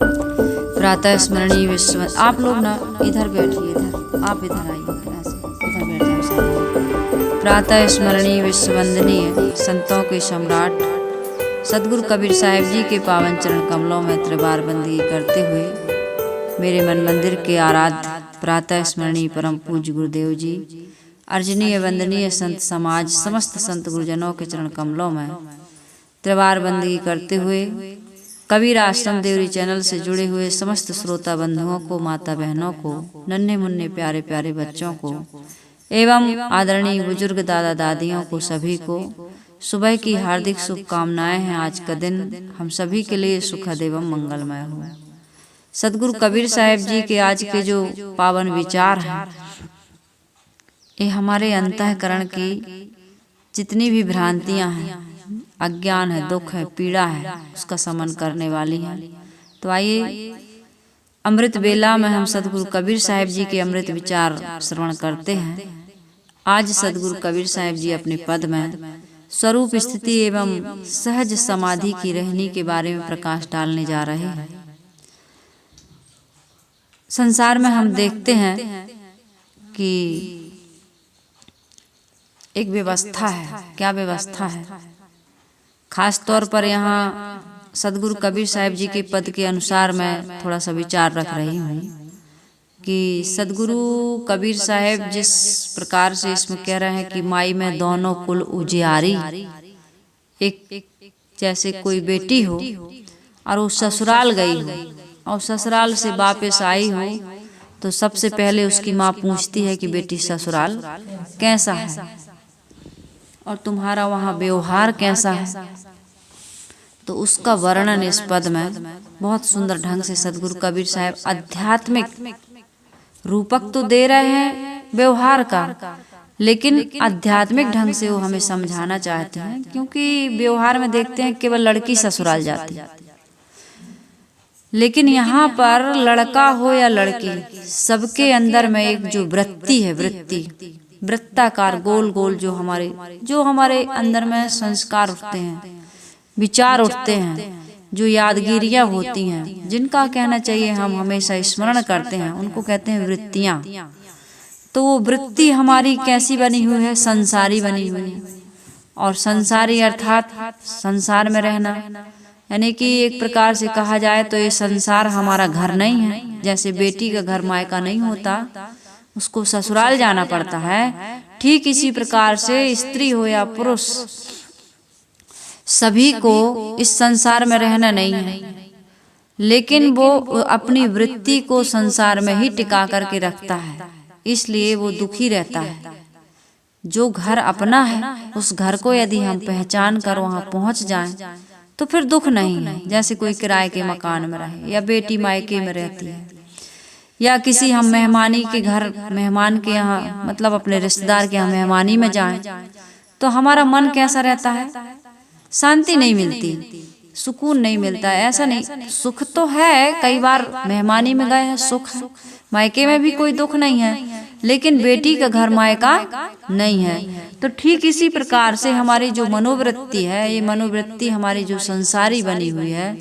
प्रातः स्मरणीय विश्व। आप लोग ना इधर बैठिए, इधर आप इधर आइए, ऐसे इधर बैठ जाओ सारे। प्रातः स्मरणीय विश्ववंदनीय संतों के सम्राट सदगुरु कबीर साहिब जी के पावन चरण कमलों में त्रिवार बंदगी करते हुए मेरे मन मंदिर के आराध्य प्रातः स्मरणीय परम पूज्य गुरुदेव जी, अर्जनीय वंदनीय संत समाज, समस्त संत गुरुजनों के चरण कमलों में त्रिवार बंदगी करते हुए कबीर आश्रम देवरी चैनल से जुड़े हुए समस्त श्रोता बंधुओं को, माता बहनों को, नन्हे मुन्ने प्यारे प्यारे बच्चों को एवं आदरणीय बुजुर्ग दादा दादियों को, सभी को सुबह की हार्दिक शुभकामनाएं हैं। आज का दिन हम सभी के लिए सुखद एवं मंगलमय हो। सदगुरु कबीर साहिब जी के आज के जो पावन विचार हैं, ये हमारे अंतःकरण की जितनी भी भ्रांतियां हैं, अज्ञान है, दुख है, पीड़ा है, उसका शमन करने वाली हैं। तो आइए अमृत बेला में हम सदगुरु कबीर साहिब जी के अमृत विचार श्रवण करते हैं। आज सदगुरु कबीर साहिब जी अपने पद में स्वरूप स्थिति एवं सहज समाधि की रहनी के बारे में प्रकाश डालने जा रहे हैं। संसार में हम देखते हैं कि एक व्यवस्था है। क्या व्यवस्था है? खास तौर पर यहाँ सदगुरु कबीर साहिब जी के पद के अनुसार मैं थोड़ा सा विचार रख रही हूँ कि सदगुरु कबीर साहिब जिस प्रकार से इसमें कह रहे हैं कि माई में दोनों कुल उजियारी, एक जैसे कोई बेटी हो और वो ससुराल गई हो और ससुराल से वापस आई हो, तो सबसे पहले उसकी माँ पूछती है कि बेटी ससुराल कैसा है और तुम्हारा वहाँ व्यवहार कैसा है। तो उसका वर्णन इस पद में बहुत सुंदर ढंग से सदगुरु कबीर साहिब आध्यात्मिक रूपक तो दे रहे हैं व्यवहार का, लेकिन आध्यात्मिक ढंग से वो हमें समझाना चाहते हैं। क्योंकि व्यवहार में देखते हैं केवल लड़की ससुराल जाती है, लेकिन यहाँ पर लड़का हो या लड़की, सबके अंदर में एक जो वृत्ति है, वृत्ताकार गोल गोल जो हमारे अंदर में संस्कार उठते हैं, विचार उठते हैं, जो यादगिरियां होती हैं, जिनका कहना चाहिए हम हमेशा स्मरण करते हैं, उनको कहते हैं वृत्तियां। तो वो वृत्ति हमारी कैसी बनी हुई है? संसारी बनी हुई है। और संसारी अर्थात संसार में रहना, यानी कि एक प्रकार से कहा जाए तो ये संसार हमारा घर नहीं है। जैसे बेटी का घर मायका नहीं होता, उसको ससुराल जाना पड़ता है, ठीक इसी प्रकार से स्त्री हो या पुरुष, सभी को इस संसार में रहना नहीं है, लेकिन वो अपनी वृत्ति को संसार में ही टिका करके रखता है, इसलिए वो दुखी रहता है। जो घर अपना है, उस घर को यदि हम पहचान कर वहां पहुंच जाएं, तो फिर दुख नहीं है। जैसे कोई किराए के मकान में रहे, या बेटी मायके में रहती है, या किसी हम मेहमानी के घर, मेहमान के यहाँ मतलब अपने रिश्तेदार के यहाँ मेहमानी में जाएं, तो हमारा मन कैसा रहता है? शांति नहीं मिलती, सुकून नहीं मिलता। ऐसा नहीं, सुख तो है, कई बार मेहमानी में गए हैं सुख है, मायके में भी कोई दुख नहीं है, लेकिन बेटी का घर मायका नहीं है। तो ठीक इसी प्रकार से हमारी जो मनोवृत्ति है, ये मनोवृत्ति हमारी जो संसारी बनी हुई है,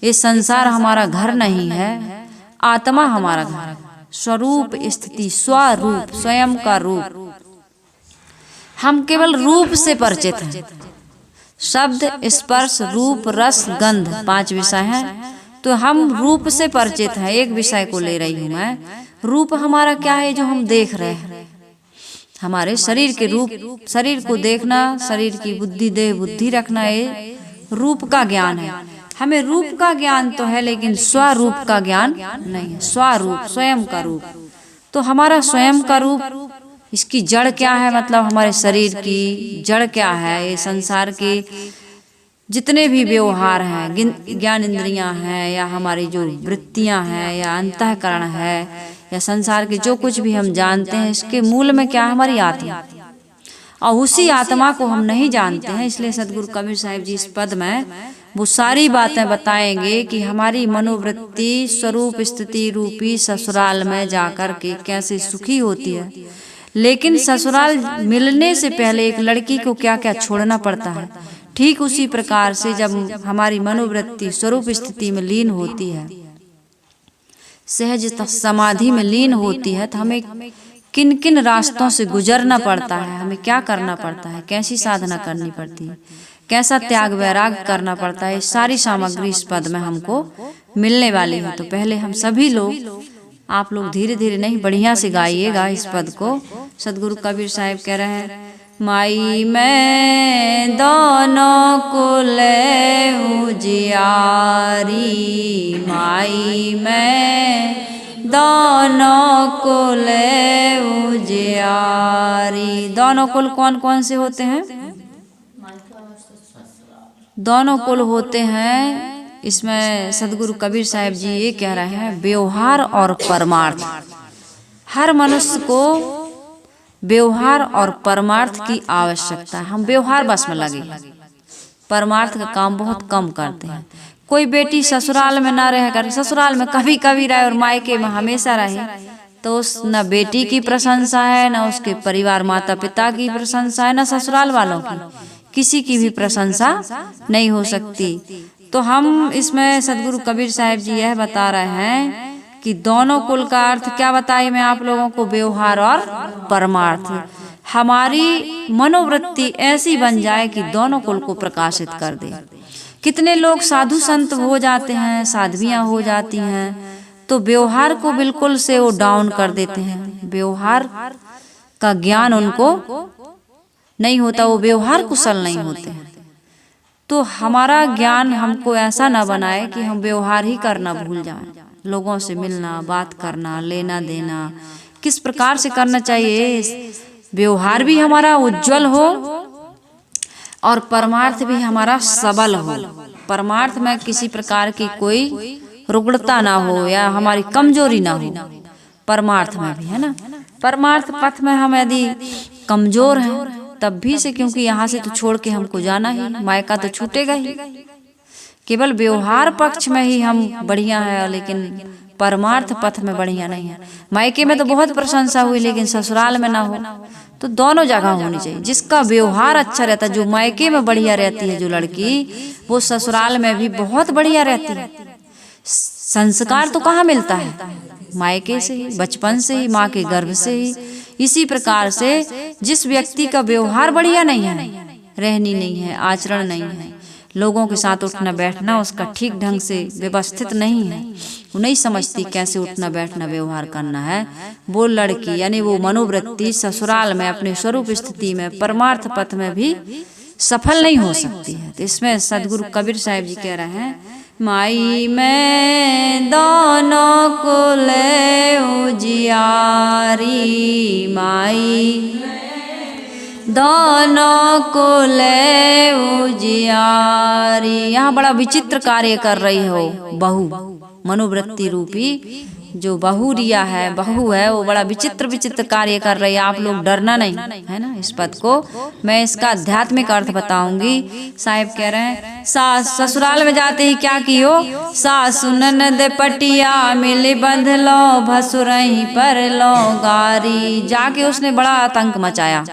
ये संसार हमारा घर नहीं है, आत्मा हमारा घर, स्वरूप स्थिति, स्वरूप, स्वयं का रूप। हम केवल रूप से परिचित हैं। शब्द, स्पर्श, रूप, रस, गंध, 5 विषय हैं। तो हम रूप से परिचित हैं। एक विषय को ले रही हूं मैं। रूप हमारा क्या है? जो हम देख रहे हैं, हमारे शरीर के रूप, शरीर को देखना, शरीर की बुद्धि, देह बुद्धि रखना, ये रूप का ज्ञान है। हमें रूप का ज्ञान तो है, लेकिन स्वरूप का ज्ञान नहीं है। स्वरूप, स्वयं का रूप। तो हमारा स्वयं का रूप, इसकी जड़ क्या है? मतलब हमारे शरीर की जड़ क्या है? ये संसार के जितने भी व्यवहार हैं, ज्ञान इंद्रियां हैं, या हमारी जो वृत्तियां हैं, या अंतःकरण है, या संसार के जो कुछ भी हम जानते हैं, इसके मूल में क्या? हमारी आत्मा। और उसी आत्मा को हम नहीं जानते हैं, इसलिए सदगुरु कबीर साहिब जी इस पद में वो सारी बातें बताएंगे कि हमारी मनोवृत्ति स्वरूप स्थिति रूपी ससुराल में जाकर के कैसे सुखी होती है। लेकिन ससुराल मिलने से पहले एक लड़की को क्या क्या छोड़ना पड़ता है, ठीक उसी प्रकार से जब हमारी मनोवृत्ति स्वरूप स्थिति में लीन होती है, सहज समाधि में लीन होती है तो हमें किन किन रास्तों से गुजरना पड़ता है, हमें क्या करना पड़ता है, कैसी साधना करनी पड़ती है, कैसा त्याग वैराग करना पड़ता है, सारी सामग्री इस पद में हमको मिलने वाली है। तो पहले हम सभी लोग, आप लोग धीरे धीरे नहीं बढ़िया से गाइएगा इस पद को। सदगुरु कबीर साहब कह रहे हैं, माई मैं दोनों कुल उजियारी, माई मैं दोनों कुल उजियारी। दोनों कुल कौन कौन से होते हैं? दोनों कुल होते हैं, इसमें सदगुरु कबीर साहब जी ये कह रहे हैं, व्यवहार और परमार्थ। हर मनुष्य को व्यवहार और परमार्थ की आवश्यकता है। हम व्यवहार बस में लगे, परमार्थ का काम बहुत कम करते हैं। कोई बेटी ससुराल में ना रह कर, ससुराल में कभी कभी रहे और मायके में हमेशा रहे, तो उस न बेटी की प्रशंसा है, न उसके परिवार माता पिता की प्रशंसा है, न ससुराल वालों की, किसी की भी प्रशंसा नहीं हो सकती। तो हम इसमें सदगुरु कबीर साहब जी यह बता रहे हैं कि दोनों कुल का अर्थ क्या बताई मैं आप लोगों को, व्यवहार और परमार्थ। हमारी मनोवृत्ति ऐसी बन जाए कि दोनों कुल को प्रकाशित कर दे। कितने लोग साधु संत हो जाते हैं, साध्वियां हो जाती हैं, तो व्यवहार को बिल्कुल से वो डाउन कर देते हैं, व्यवहार का ज्ञान उनको नहीं होता, वो व्यवहार कुशल नहीं होते हैं। तो हमारा ज्ञान हमको ऐसा ना बनाए कि हम व्यवहार ही करना भूल जाएं, लोगों से मिलना, बात करना, लेना देना किस प्रकार से करना चाहिए, व्यवहार भी हमारा उज्जवल हो और परमार्थ भी हमारा सबल हो। परमार्थ में किसी प्रकार की कोई रुग्णता ना हो या हमारी कमजोरी ना हो, परमार्थ में भी, है ना। परमार्थ पथ में हम यदि कमजोर हैं तब भी से, क्योंकि यहाँ से तो छोड़ के हमको जाना ही, मायका तो छूटेगा ही। केवल व्यवहार पक्ष में ही हम बढ़िया है, लेकिन परमार्थ पथ में बढ़िया नहीं है। मायके में तो बहुत प्रशंसा हुई, लेकिन ससुराल में ना हो, तो दोनों जगह होनी चाहिए। जिसका व्यवहार अच्छा रहता है, जो मायके में बढ़िया रहती है जो लड़की, वो ससुराल में भी बहुत बढ़िया रहती है। संस्कार तो कहाँ मिलता है? मायके से ही, बचपन से ही, माँ के गर्भ से ही। इसी प्रकार से जिस व्यक्ति का व्यवहार बढ़िया नहीं है, रहनी नहीं है, आचरण नहीं है, लोगों के साथ उठना बैठना उसका ठीक ढंग से व्यवस्थित नहीं है, वो नहीं समझती कैसे उठना बैठना व्यवहार करना है, वो लड़की यानी वो मनोवृत्ति ससुराल में अपने स्वरूप स्थिति में परमार्थ पथ में भी सफल नहीं हो सकती है। तो इसमें सदगुरु कबीर साहब जी कह रहे हैं, माई मैं दोनों कुल उजियारी, माई दोनों कुल उजियारी। यहाँ बड़ा विचित्र कार्य कर रही हो बहू, मनोवृत्ति रूपी जो बहू रिया है, बहू है, वो बड़ा विचित्र विचित्र कार्य कर रही है। आप लोग डरना नहीं, है ना। इस पद को मैं इसका आध्यात्मिक अर्थ बताऊंगी। साहिब कह रहे हैं, सास ससुराल में जाते ही क्या कियो, सासु ननद पटिया मिली बंध लो, भसुरही पर लो गारी। जाके उसने बड़ा आतंक मचाया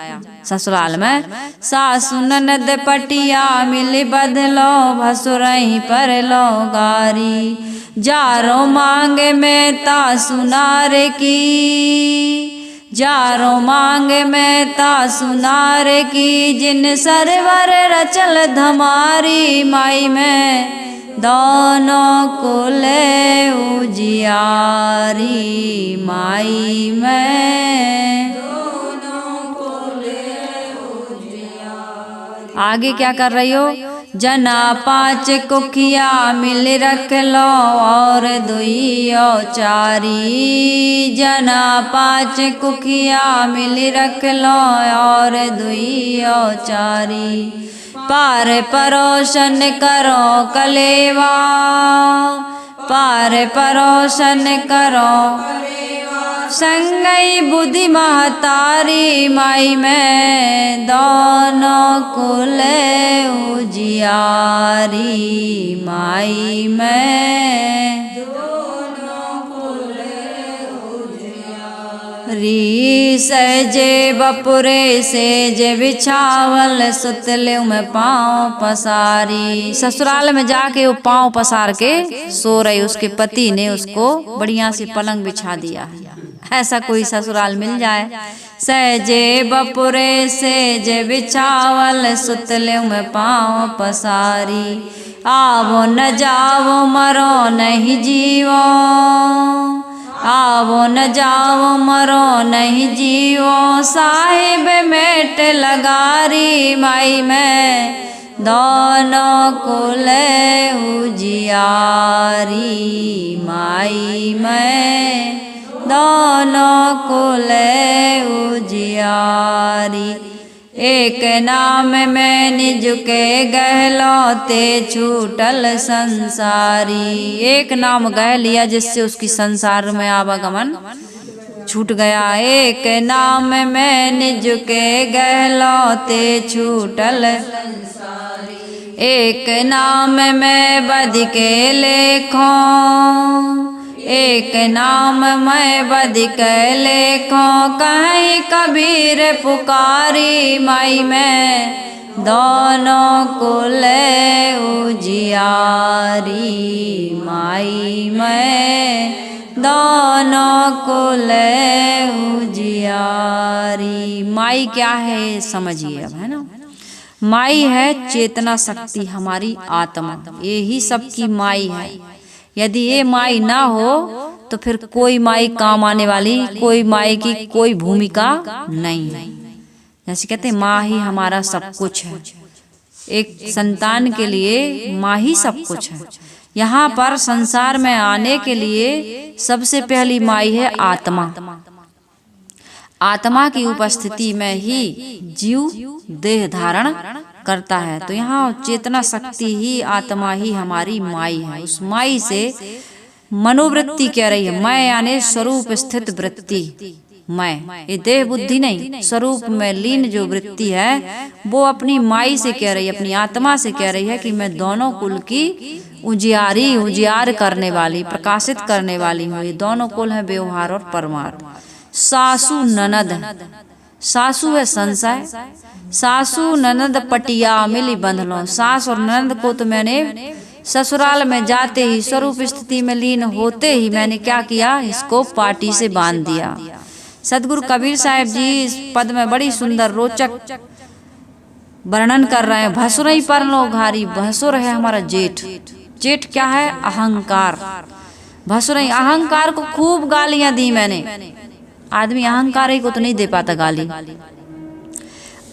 ससुराल में। सासु ननद पटिया मिली बंध लो, भसुरही पर लो गारी। जारो मांग में ता सुनार की, जारो मांग में ता सुनार की, जिन सरवर रचल धमारी। माई में दोनों कुल उजियारी, माई में दोनों कुल उजियारी। आगे क्या कर रही हो, जना पाँच कुखिया मिल रख लो और दुइयो चारी। जना पाँच कुखिया मिल रख लो और दुइयो चारी। पार परोसन करो कलेवा, पार परोसन करो संगई बुद्धि महतारी। माई में दोनों कुल उजियारी, माई में दोनों कुल उजियारी। री सहजे बपुरे से जे बिछावल सुतले में पाँव पसारी। ससुराल में जाके वो पाँव पसार के सो रही, उसके पति ने उसको बढ़िया से पलंग बिछा दिया। ऐसा कोई ससुराल मिल जाए। सहजे बपुरे से जे बिछावल सुतले में पाँव पसारी। आवो न जावो मरो नहीं जीवो, आवो न जाओ मरो नहीं जीवो। साहिब मेट लगारी माई में दोनों कुल उजियारी। माई में दोनों कुल उजियारी। एक नाम में निज के गहलोते छूटल संसारी। एक नाम गह लिया जिससे उसकी संसार में आवागमन छूट गया। एक नाम में निज के गहलोते छूटल। एक नाम में बद के लेखों, एक नाम मैं बद के लेखों। कहीं कबीर पुकारी माई में दोनों कुल उजियारी। माई में दोनों कुल उजियारी। माई क्या है समझिए अब, है ना। माई है चेतना शक्ति, हमारी आत्मा, यही सबकी माई है। यदि ये माई ना हो तो फिर कोई माई काम आने वाली, कोई माई की कोई भूमिका नहीं है। जैसे कहते हैं माँ ही हमारा सब कुछ है। एक संतान के लिए माँ ही सब कुछ है। यहाँ पर संसार में आने के लिए सबसे पहली माई है आत्मा। आत्मा की उपस्थिति में ही जीव देह धारण करता है। तो यहाँ चेतना शक्ति ही, आत्मा ही हमारी माई है। उस माई से मनोवृत्ति कह रही है। मैं यानी स्वरूप स्थित वृत्ति, मैं ये देह बुद्धि नहीं, स्वरूप में लीन जो वृत्ति है वो अपनी माई से कह रही है, अपनी आत्मा से कह रही है कि मैं दोनों कुल की उजियारी, उजियार करने वाली, प्रकाशित करने वाली हूँ। ये दोनों कुल है व्यवहार और परमार्थ। सासू ननद, सासू है संशय, सासू ननद पटिया मिली बंधलो। सास और ननद को तो मैंने ससुराल में जाते ही, स्वरूप स्थिति में लीन होते ही मैंने क्या किया, इसको पाटी से बांध दिया। सदगुरु कबीर साहब जी इस पद में बड़ी सुंदर रोचक वर्णन कर रहे हैं। भसुर ही पर लो घारी, भसुर है हमारा जेठ। जेठ क्या है, अहंकार। भसुर ही, अहंकार को खूब गालियां दी मैंने। आदमी अहंकार ही को तो नहीं दे पाता गाली।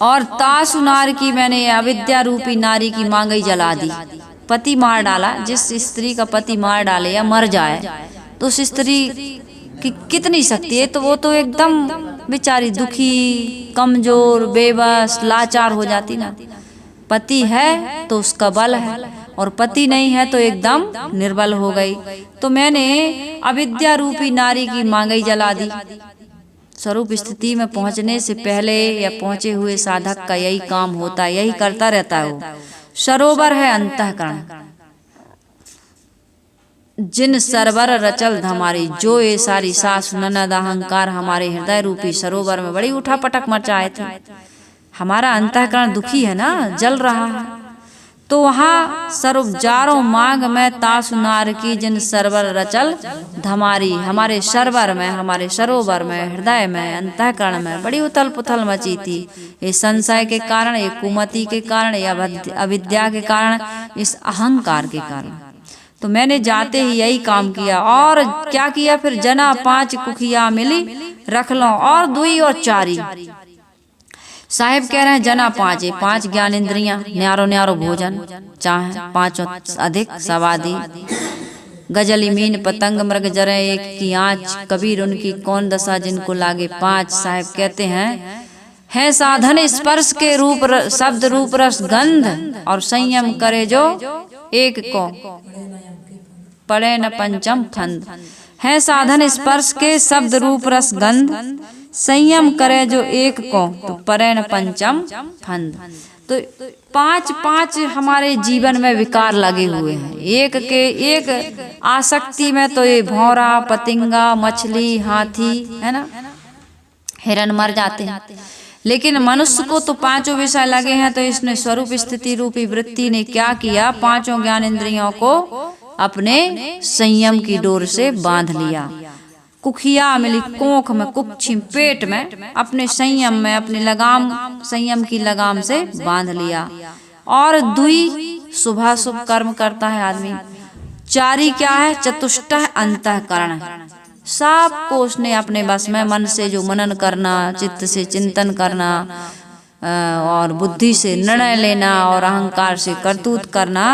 और तासुनार की मैंने अविद्या रूपी नारी की मांगई जला दी, पति मार डाला। जिस स्त्री का पति मार डाले या मर जाए तो उस स्त्री की कितनी शक्ति है, तो वो तो एकदम बेचारी दुखी, कमजोर, बेबस, लाचार हो जाती ना। पति है तो उसका बल है, और पति नहीं है तो एकदम निर्बल हो गई। तो मैंने अविद्या रूपी नारी की मांगई जला दी। स्वरूप स्थिति में पहुंचने से पहले या पहुंचे हुए साधक का यही काम होता है, यही करता रहता है। वो सरोवर है अंतःकरण, जिन सरवर रचल धमारी। जो ये सारी सास ननद अहंकार हमारे हृदय रूपी सरोवर में बड़ी उठापटक मचाए थे। हमारा अंतःकरण दुखी है ना, जल रहा है। तो वहाँ सर्वजारों मांग में तासुनार की, जिन सरवर रचल धमारी। हमारे सरवर में, हमारे सरोवर में, हृदय में, अंतःकरण में बड़ी उथल पुथल मची थी। ये संशय के कारण, ये कुमति के कारण, या अविद्या के कारण, इस अहंकार के कारण। तो मैंने जाते ही यही काम किया। और क्या किया फिर, जना 5 कुखिया मिली रख लो, और 2 और 4। साहिब कह रहे हैं जना 5 है, 5 ज्ञान इंद्रियां, न्यारो न्यारो भोजन चाहे, 5 अधिक सवादी। गजली मीन पतंग मृग जरे एक की आँच, कबीर उनकी कौन दशा जिनको लागे 5। साहिब कहते हैं है साधन स्पर्श के रूप शब्द रूप रस गंध, और संयम करे जो एक को पड़े न पंचम फंद। है साधन स्पर्श के शब्द रूप रस गंध, संयम करे जो एक को तो परे न पंचम फंद। तो 5 हमारे जीवन में विकार लगे हुए हैं। एक के एक आसक्ति में तो ये भौरा, पतिंगा, मछली, हाथी, है ना, हिरण मर जाते हैं। लेकिन मनुष्य को तो पांचों विषय लगे हैं, तो इसने स्वरूप स्थिति रूपी वृत्ति ने क्या किया, पांचों ज्ञान इंद्रियों को अपने संयम की डोर से बांध लिया। कुखिया मिली कोख में, कुक्षी पेट में, अपने संयम में, अपने लगाम, संयम की लगाम से बांध लिया। और दुई शुभ कर्म करता है आदमी। चारी क्या है, चतुष्ट अंतःकरण, सबको उसने अपने बस में, मन से जो मनन करना, चित्त से चिंतन करना, और बुद्धि से निर्णय लेना, और अहंकार से करतूत करना,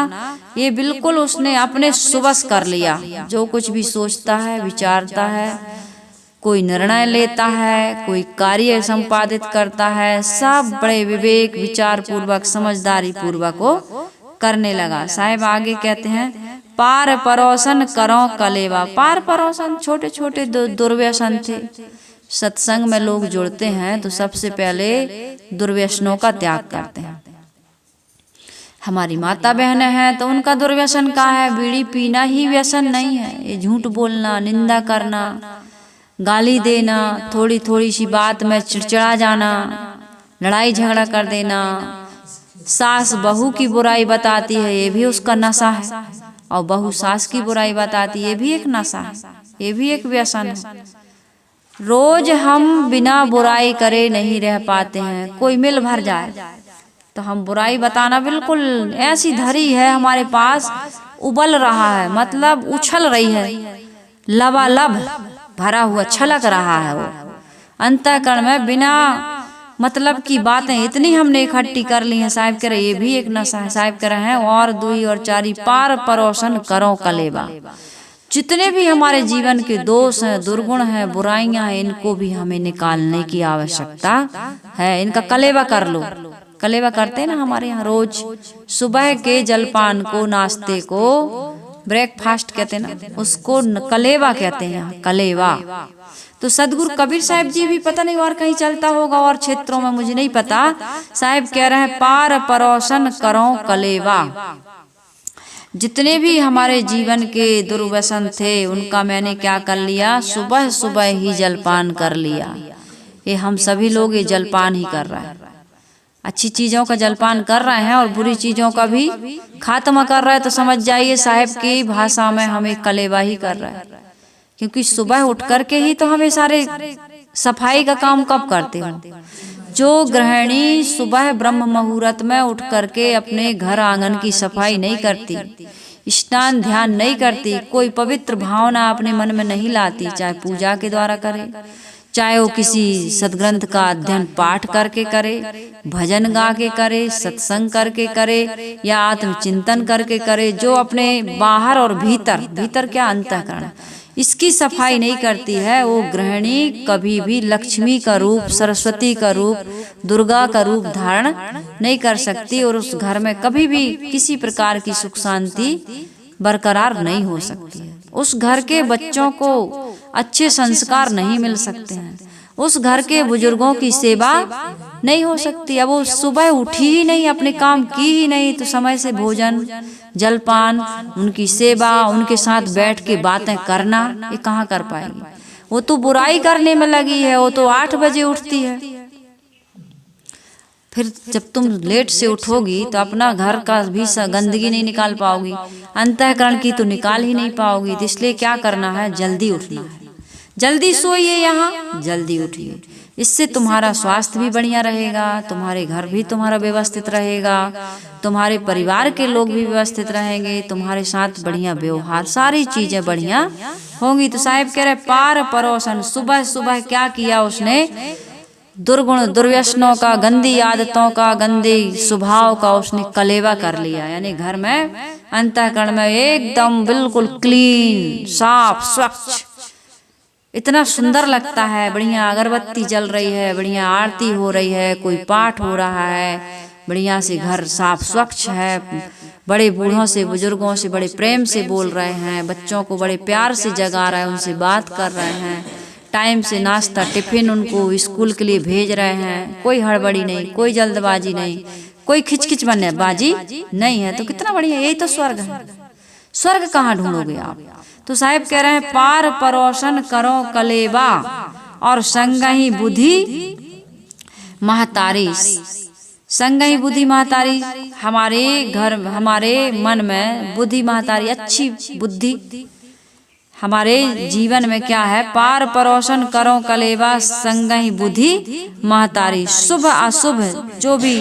ये बिल्कुल उसने अपने सुबस कर लिया। जो कुछ भी सोचता है, विचारता है, कोई निर्णय लेता है, कोई कार्य संपादित करता है, सब बड़े विवेक, विचार पूर्वक, समझदारी पूर्वक वो करने लगा। साहिब आगे कहते हैं, पार परोसन करो कलेवा। पार परोसन छोटे छोटे दुर्व्यसन थे। सत्संग में लोग जुड़ते हैं तो सबसे पहले दुर्व्यसनों का त्याग करते हैं। हमारी माता बहनें हैं तो उनका दुर्व्यसन क्या है, बीड़ी पीना ही व्यसन नहीं है। ये झूठ बोलना, निंदा करना, गाली देना, थोड़ी थोड़ी सी बात में चिड़चिड़ा जाना, लड़ाई झगड़ा कर देना, सास बहू की बुराई बताती है, ये भी उसका नशा है। और बहू सास की बुराई बताती, ये भी एक नशा है, ये भी एक व्यसन है। रोज हम बिना बुराई करे नहीं रह पाते हैं। कोई मिल भर जाए तो हम बुराई बताना बिल्कुल ऐसी धरी है हमारे पास, उबल रहा है, मतलब उछल रही है, लबालब भरा हुआ छलक रहा है वो अंतःकरण में। बिना मतलब की बातें इतनी हमने इकट्ठी कर ली हैं। साहिब कह रहे ये भी एक नशा है। साहिब कह रहे हैं, और दुई और चारी पार परोसन करो कलेवा। जितने भी हमारे जीवन के दोष हैं, दुर्गुण हैं, बुराइयां हैं, इनको भी हमें निकालने की आवश्यकता है। इनका कलेवा कर लो। कलेवा करते हैं ना हमारे यहाँ रोज, सुबह के जलपान को, नाश्ते को ब्रेकफास्ट कहते हैं ना, उसको कलेवा कहते हैं, कलेवा। तो सदगुरु कबीर साहिब जी भी पता नहीं और कहीं चलता होगा और क्षेत्रों में, मुझे नहीं पता। साहिब कह रहे हैं, पार परोसन करो कलेवा। जितने भी हमारे जीवन के दुर्व्यसन थे उनका मैंने क्या कर लिया, सुबह सुबह ही जलपान कर लिया। ये हम सभी लोग ये जलपान ही कर रहे हैं। अच्छी चीजों का जलपान कर रहे हैं और बुरी चीजों का भी खात्मा कर रहे हैं। तो समझ जाइए साहिब की भाषा में हमें कलेवा ही कर रहा है। क्योंकि सुबह उठ करके ही तो हमें सारे सफाई का काम कब करते हो। जो गृहिणी सुबह ब्रह्म मुहूर्त में उठ करके अपने घर आंगन की सफाई नहीं करती, स्नान ध्यान नहीं करती, कोई पवित्र भावना अपने मन में नहीं लाती, चाहे पूजा के द्वारा करे, चाहे वो किसी सदग्रंथ का अध्ययन पाठ करके करे, भजन गा के करे, सत्संग करके करे, या आत्मचिंतन करके करे, जो अपने बाहर और भीतर, भीतर क्या अंतःकरण, इसकी सफाई नहीं करती है, वो गृहिणी कभी भी लक्ष्मी का रूप, सरस्वती का रूप, दुर्गा का रूप धारण नहीं कर सकती, और उस घर में कभी भी किसी प्रकार की सुख शांति बरकरार नहीं हो सकती है। उस घर के बच्चों को अच्छे संस्कार नहीं मिल सकते हैं, उस घर के बुजुर्गों की सेवा नहीं हो सकती। अब वो सुबह उठी ही नहीं, अपने काम की ही नहीं, तो समय से भोजन, जलपान, उनकी सेवा, उनके साथ बैठ के बातें करना, ये कहाँ कर पाएगी। वो तो बुराई करने में लगी है, वो तो 8 बजे उठती है। फिर जब तुम लेट से उठोगी तो अपना घर का भी गंदगी नहीं निकाल पाओगी, अंतःकरण की तो निकाल ही नहीं पाओगी। तो इसलिए क्या करना है, जल्दी उठना है। जल्दी सोइए, यहाँ जल्दी उठिए। इससे तुम्हारा स्वास्थ्य भी बढ़िया रहेगा, तुम्हारे घर भी तुम्हारा व्यवस्थित रहेगा, तुम्हारे परिवार के लोग भी व्यवस्थित रहेंगे, तुम्हारे साथ बढ़िया व्यवहार, सारी चीजें बढ़िया होंगी। तो साहिब कह रहे पार परोसन, सुबह सुबह क्या किया उसने, दुर्गुण, दुर्व्यसनों का, गंदी आदतों का, गंदे स्वभाव का उसने कलेवा कर लिया। यानी घर में, अंतःकरण में एकदम बिल्कुल क्लीन, साफ, स्वच्छ, इतना सुंदर लगता है। बढ़िया अगरबत्ती जल रही है, बढ़िया आरती हो रही है, कोई पाठ हो रहा है, बढ़िया से घर साफ स्वच्छ है, बड़े बूढ़ों से, बुजुर्गों से बड़े प्रेम से बोल रहे हैं, बच्चों को बड़े प्यार से जगा रहे हैं, उनसे बात कर रहे हैं, टाइम से नाश्ता टिफिन उनको स्कूल के लिए भेज रहे हैं। कोई हड़बड़ी नहीं, कोई जल्दबाजी नहीं, कोई खिचखिच बनने बाजी नहीं है। तो कितना बढ़िया, यही तो स्वर्ग है। स्वर्ग कहाँ ढूंढोगे आप। तो साहिब कह रहे हैं पार परोसन करो कलेवा, और संगहि बुद्धि महतारी। संगहि बुद्धि महतारी, हमारे घर हमारे मन में बुद्धि महतारी, अच्छी बुद्धि हमारे जीवन में क्या है, पार परोसन करो कलेवा संगहि बुद्धि महतारी। शुभ अशुभ जो भी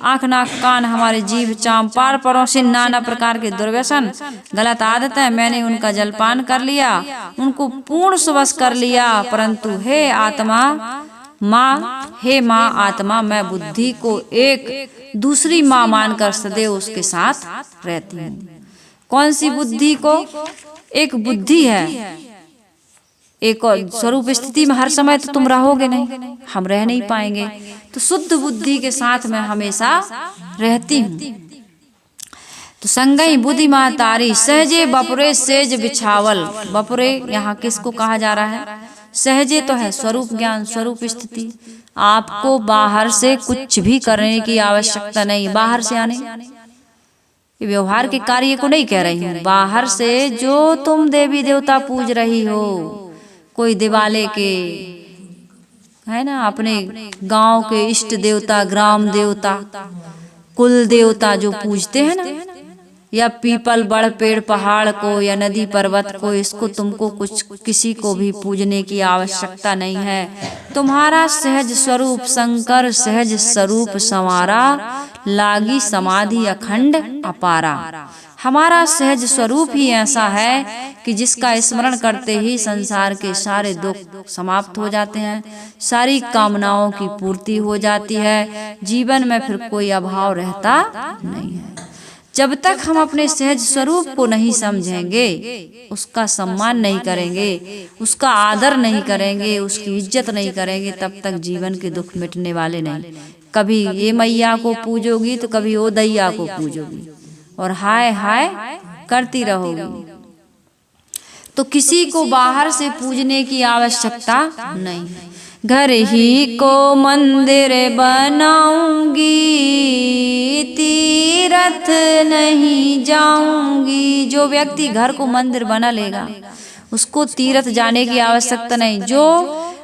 आँख नाक कान हमारे जीव चाम पार पड़ोसी नाना प्रकार के दुर्व्यसन गलत आदतें, मैंने उनका जलपान कर लिया, उनको पूर्ण सुवश कर लिया। परंतु हे आत्मा माँ, हे माँ आत्मा, मैं बुद्धि को एक दूसरी माँ मानकर सदैव उसके साथ रहती हूँ। कौन सी बुद्धि को? एक बुद्धि है, एक स्वरूप स्थिति में हर समय तो तुम रहोगे नहीं, हम रह नहीं पाएंगे, तो शुद्ध बुद्धि के साथ मैं हमेशा रहती हूँ। तो संगहि बुद्धि महतारी सहजे बपुरे सेज बिछावल। बपुरे यहाँ किसको कहा जा रहा है? सहजे तो है स्वरूप ज्ञान, स्वरूप स्थिति। आपको बाहर से कुछ भी करने की आवश्यकता नहीं, बाहर से आने व्यवहार के कार्य को नहीं कह रही हूँ, बाहर से जो तुम देवी देवता पूज रही हो, कोई दिवाले के है ना, अपने गांव के इष्ट देवता, ग्राम देवता, कुल देवता जो पूजते हैं ना, या पीपल बड़ पेड़ पहाड़ को या नदी पर्वत को, इसको तुमको कुछ किसी को भी पूजने की आवश्यकता नहीं है। तुम्हारा सहज स्वरूप शंकर सहज स्वरूप संवारा, लागी समाधि अखंड अपारा। हमारा सहज स्वरूप ही ऐसा है कि जिसका स्मरण करते ही संसार के सारे दुख समाप्त हो जाते हैं, सारी कामनाओं की पूर्ति हो जाती है, जीवन में फिर कोई अभाव रहता नहीं है। जब तक हम अपने सहज स्वरूप को नहीं समझेंगे, उसका सम्मान नहीं करेंगे, उसका आदर नहीं करेंगे, उसकी इज्जत नहीं करेंगे, तब तक जीवन के दुख मिटने वाले नहीं। कभी ये मैया को पूजोगी तो कभी वो दैया को पूजोगी और हाय हाय करती रहोगी। तो किसी को बाहर से पूजने की आवश्यकता नहीं। घर ही को मंदिर बनाऊंगी, तीर्थ नहीं जाऊंगी। जो व्यक्ति घर को मंदिर बना लेगा उसको तीर्थ जाने की आवश्यकता नहीं। जो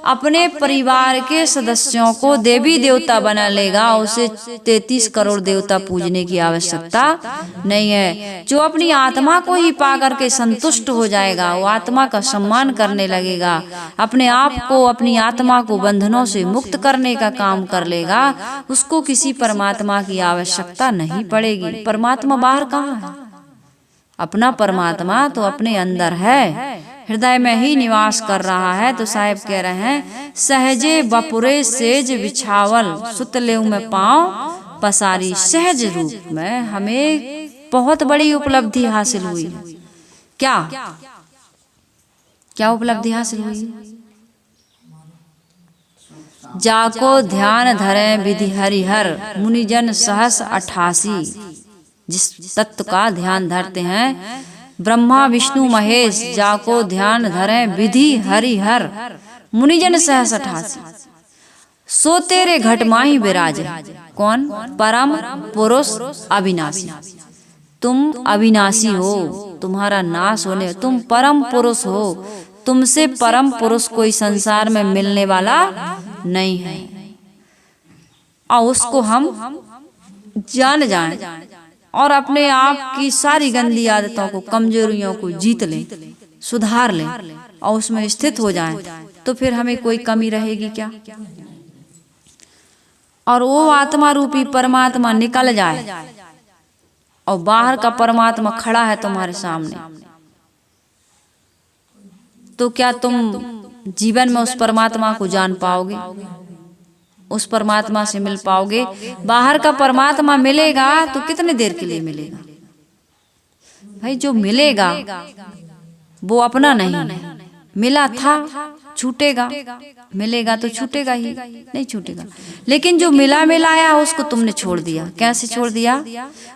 अपने परिवार के सदस्यों को देवी देवता बना लेगा उसे 33 करोड़ देवता पूजने की आवश्यकता नहीं है। जो अपनी आत्मा को ही पा करके संतुष्ट हो जाएगा, वो आत्मा का सम्मान करने लगेगा, अपने आप को अपनी आत्मा को बंधनों से मुक्त करने का काम कर लेगा, उसको किसी परमात्मा की आवश्यकता नहीं पड़ेगी। परमात्मा बाहर कहाँ है? अपना परमात्मा तो अपने अंदर है, हृदय में ही निवास कर रहा है। तो साहिब कह रहे हैं सहजे बपुरे सेज बिछावल, सुतलेऊ में पांव पसारी। सहज रूप में हमें बहुत बड़ी उपलब्धि हासिल हुई। क्या क्या उपलब्धि हासिल हुई? जाको ध्यान धरे विधि हरिहर, मुनिजन सहस 88। जिस तत्व का ध्यान धरते हैं ब्रह्मा विष्णु महेश, जाको ध्यान धरे विधि हरिहर, मुनिजन सहस 88। सो तेरे घट माही विराज। कौन? परम पुरुष अविनाशी। तुम अविनाशी हो, तुम्हारा नाश होने, तुम परम पुरुष हो, तुमसे परम पुरुष कोई संसार में मिलने वाला नहीं है। और उसको हम जान जाएं और अपने आप की सारी गंदी आदतों को, कमजोरियों को जीत लें, सुधार लें और उसमें स्थित हो जाएं, तो फिर हमें कोई कमी रहेगी क्या? और वो आत्मा रूपी परमात्मा निकल जाए और बाहर का परमात्मा खड़ा है तुम्हारे सामने, तो क्या तुम जीवन में उस परमात्मा को जान पाओगे? उस परमात्मा से मिल पाओगे? बाहर का परमात्मा मिलेगा तो कितने देर के लिए मिलेगा भाई? जो मिलेगा वो अपना नहीं है, मिला था छूटेगा, मिलेगा तो छूटेगा ही, नहीं छूटेगा। लेकिन जो मिला मिलाया उसको तुमने छोड़ दिया। कैसे छोड़ दिया?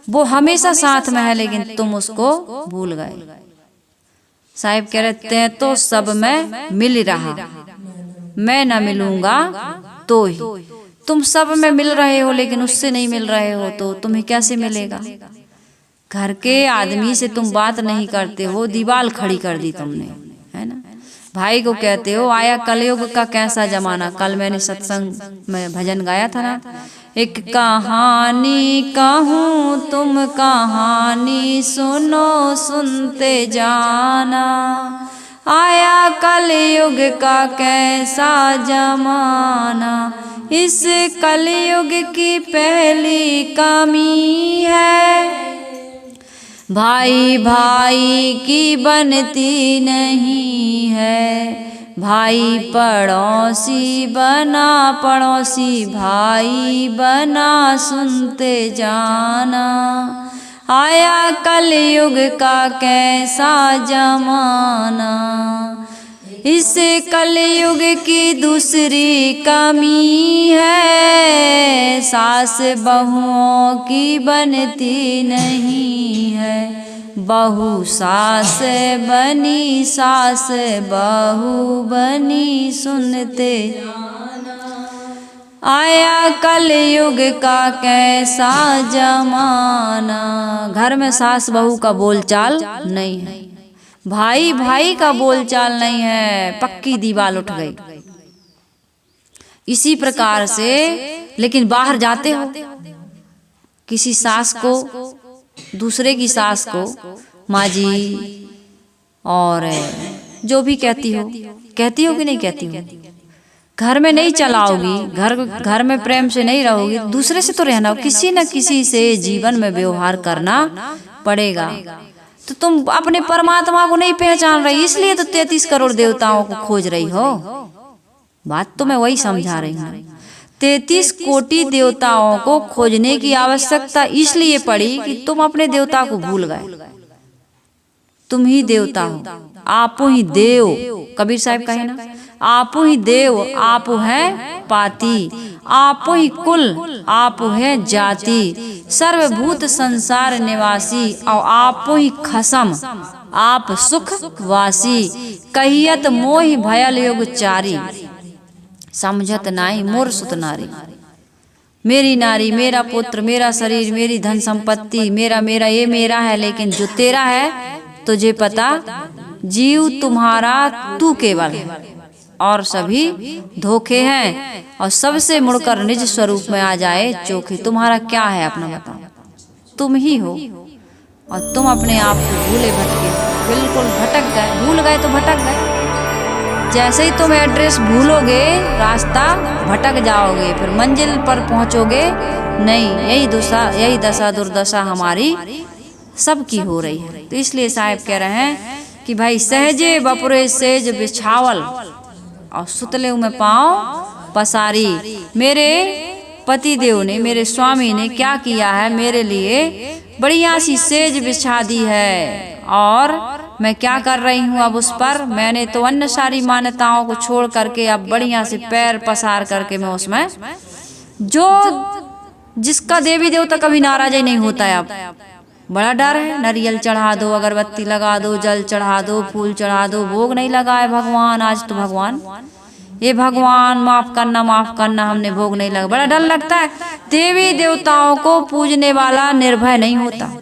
वो हमेशा साथ में है लेकिन तुम उसको भूल गए। साहिब कह रहे थे तो सब में मिल रहा, मैं न मिलूंगा तो ही। तुम सब में मिल रहे हो लेकिन उससे नहीं मिल रहे हो तो तुम्हें कैसे मिलेगा? घर के आदमी से तुम बात नहीं करते हो, दीवार खड़ी कर दी तुमने, है ना? भाई को कहते हो आया कलयुग का कैसा जमाना। कल मैंने सत्संग में भजन गाया था ना, एक कहानी कहूँ तुम कहानी सुनो सुनते जाना, आया कलयुग का कैसा जमाना। इस कलयुग की पहली कमी है, भाई भाई की बनती नहीं है। भाई पड़ोसी बना पड़ोसी भाई बना सुनते जाना, आया कलयुग का कैसा जमाना। इस कलयुग की दूसरी कमी है, सास बहुओं की बनती नहीं है। बहू सास बनी सास बहू बनी सुनते, आया कलयुग का कैसा जमाना। घर में सास बहू का बोलचाल नहीं है, भाई भाई का बोलचाल नहीं है, पक्की दीवार उठ गई। इसी प्रकार से लेकिन बाहर जाते हो, किसी सास को दूसरे की सास को माँ जी और जो भी कहती हो कि नहीं कहती हो, घर में नहीं चलाओगी, घर में प्रेम से नहीं रहोगी, दूसरे से तो रहना, किसी न किसी से जीवन में व्यवहार करना पड़ेगा। तो तुम अपने परमात्मा को नहीं पहचान रही, इसलिए तो 33 करोड़ देवताओं को खोज रही हो। बात तो मैं वही समझा रही हूँ। 33 कोटि देवताओं को खोजने की आवश्यकता इसलिए पड़ी कि तुम अपने देवता को भूल गए। तुम ही देवता हो, आपो ही देव, कबीर साहब कहे ना, आपो ही देव आप है पाती, आपो ही कुल आप है जाति, सर्वभूत संसार निवासी और आपो ही खसम आप सुख वासी, कहियत मोहि भयल योग चारी, समझत नाई मोर सुत नारी। मेरी नारी, मेरा पुत्र, मेरा शरीर, मेरी धन संपत्ति, मेरा मेरा ये मेरा है, लेकिन जो तेरा है तुझे पता, जीव तुम्हारा तू केवल है और सभी धोखे हैं, और सबसे मुड़कर निज स्वरूप में आ जाए चोखे। तुम्हारा क्या है अपना बताओ, तुम ही हो, और तुम अपने आप को भूले भटके, बिल्कुल भटक गए, भूल गए तो भटक गए। जैसे ही तुम एड्रेस भूलोगे, रास्ता भटक जाओगे, फिर मंजिल पर पहुंचोगे नहीं। यही दशा दुर्दशा हमारी सबकी हो रही है। तो इसलिए साहब कह रहे हैं कि भाई सहजे बपुरे सेज बिछावल और सुतले में पाँव पसारी। मेरे पतिदेव ने, मेरे स्वामी ने क्या किया है मेरे लिए, बढ़िया सी सेज बिछा दी है, और मैं क्या कर रही हूँ अब उस पर, मैंने तो अन्य सारी मान्यताओं को छोड़ करके अब बढ़िया से पैर पसार करके मैं उसमें, जो जिसका देवी देवता कभी नाराज ही नहीं होता है। अब बड़ा डर है, नारियल चढ़ा दो, अगरबत्ती लगा दो, जल चढ़ा दो, फूल चढ़ा दो, भोग नहीं लगाए भगवान, आज तो भगवान ये भगवान माफ करना हमने भोग नहीं लगा। बड़ा डर लगता है। देवी देवताओं को पूजने वाला निर्भय नहीं होता।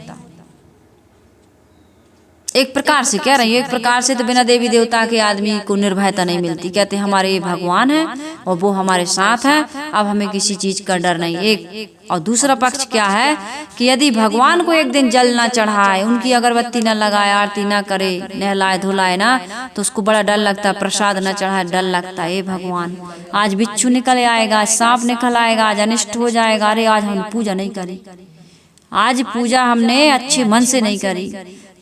एक प्रकार से कह रही हूँ, एक प्रकार से तो बिना देवी देवता के आदमी को निर्भयता नहीं मिलती। कहते हमारे ये भगवान हैं और वो हमारे साथ हैं, अब हमें किसी चीज का डर नहीं। एक और दूसरा पक्ष क्या है कि यदि भगवान को एक दिन जल ना चढ़ाए, उनकी अगरबत्ती ना लगाए, आरती ना करे, नहलाए धुलाए ना, तो उसको बड़ा डर लगता है। प्रसाद न चढ़ाए, डर लगता है, ये भगवान आज बिच्छू निकल आएगा, सांप निकल आएगा, आज अनिष्ट हो जाएगा, अरे आज हमने पूजा नहीं करी, आज पूजा हमने अच्छे मन से नहीं करी।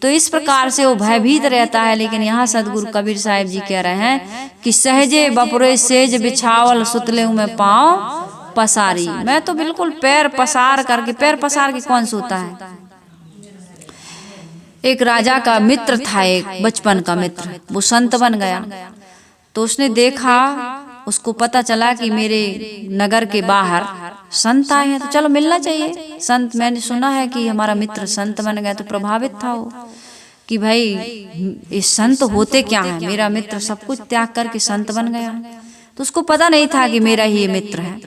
तो इस प्रकार से वो भयभीत रहता है। लेकिन यहाँ सदगुरु कबीर साहिब जी कह रहे हैं कि सहजे बपुरे सेज बिछावल सुतले में पाँव पसारी। मैं तो बिल्कुल पैर पसार करके, पैर पसार के कौन सोता है। एक राजा का मित्र था, एक बचपन का मित्र, वो संत बन गया। तो उसने देखा, उसको पता चला कि मेरे नगर के बाहर संत आए हैं, तो चलो मिलना चाहिए। संत, मैंने सुना है कि हमारा मित्र संत बन गया। तो प्रभावित था वो कि भाई ये संत होते क्या हैं, मेरा मित्र सब कुछ त्याग करके संत बन गया। तो उसको पता नहीं था कि मेरा ही ये मित्र है,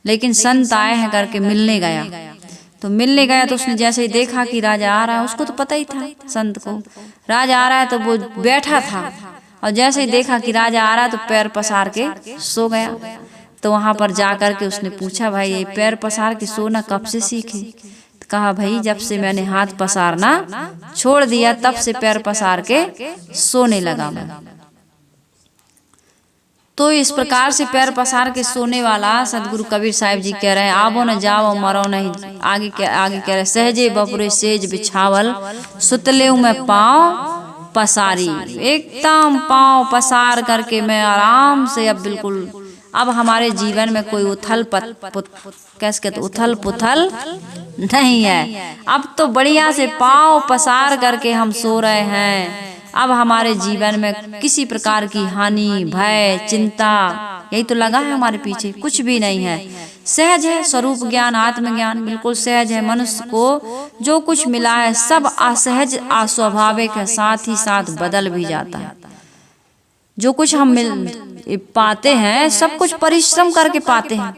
लेकिन संत आए हैं करके मिलने गया। तो मिलने गया तो उसने जैसे ही देखा कि राजा आ रहा है, उसको तो पता ही था संत को, राजा आ रहा है, तो वो बैठा था और जैसे ही देखा कि राजा आ रहा तो पैर पसार के सो गया। तो वहां पर जा करके उसने पूछा, भाई ये पैर पसार के सोना कब से सीखे? तो कहा, भाई जब से मैंने हाथ पसारना छोड़ दिया तब से पैर पसार के सोने लगा मैं। तो इस प्रकार से पैर पसार के सोने वाला सदगुरु कबीर साहिब जी कह रहे हैं, आवो न जाओ मरो नहीं। आगे कह रहे, सहजे बपुरे सेज बिछावल सुतले मैं पाँव पसारी। एकदम पाँव पसार करके मैं आराम से अब बिल्कुल, अब हमारे जीवन में कोई उथल कैसे कहते उथल पुथल नहीं है। अब तो बढ़िया से पाँव पसार करके हम सो रहे हैं। अब हमारे जीवन में किसी प्रकार की हानि, भय, चिंता, यही तो लगा है हमारे पीछे, कुछ भी नहीं है। सहज है स्वरूप ज्ञान, आत्मज्ञान बिल्कुल सहज है। मनुष्य को जो कुछ मिला है सब असहज अस्वाभाविक है, साथ ही साथ बदल भी जाता है। जो कुछ हम पाते हैं सब कुछ परिश्रम करके पाते हैं,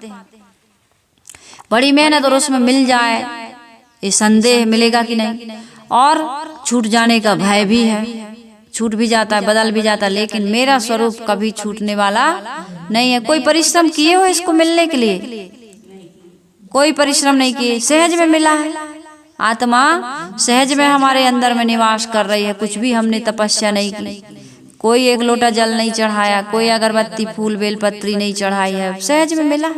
बड़ी मेहनत, और उसमें मिल जाए ये संदेह मिलेगा कि नहीं, और छूट जाने का भय भी है, छूट भी जाता है, बदल भी जाता है। लेकिन मेरा स्वरूप कभी छूटने वाला नहीं है। कोई परिश्रम किए हो इसको मिलने के लिए? कोई परिश्रम नहीं किए, सहज में मिला है। आत्मा सहज में हमारे अंदर में निवास कर रही है। कुछ भी हमने तपस्या नहीं की, कोई एक लोटा जल नहीं चढ़ाया, कोई अगरबत्ती फूल बेलपत्री नहीं चढ़ाई है, सहज में मिला।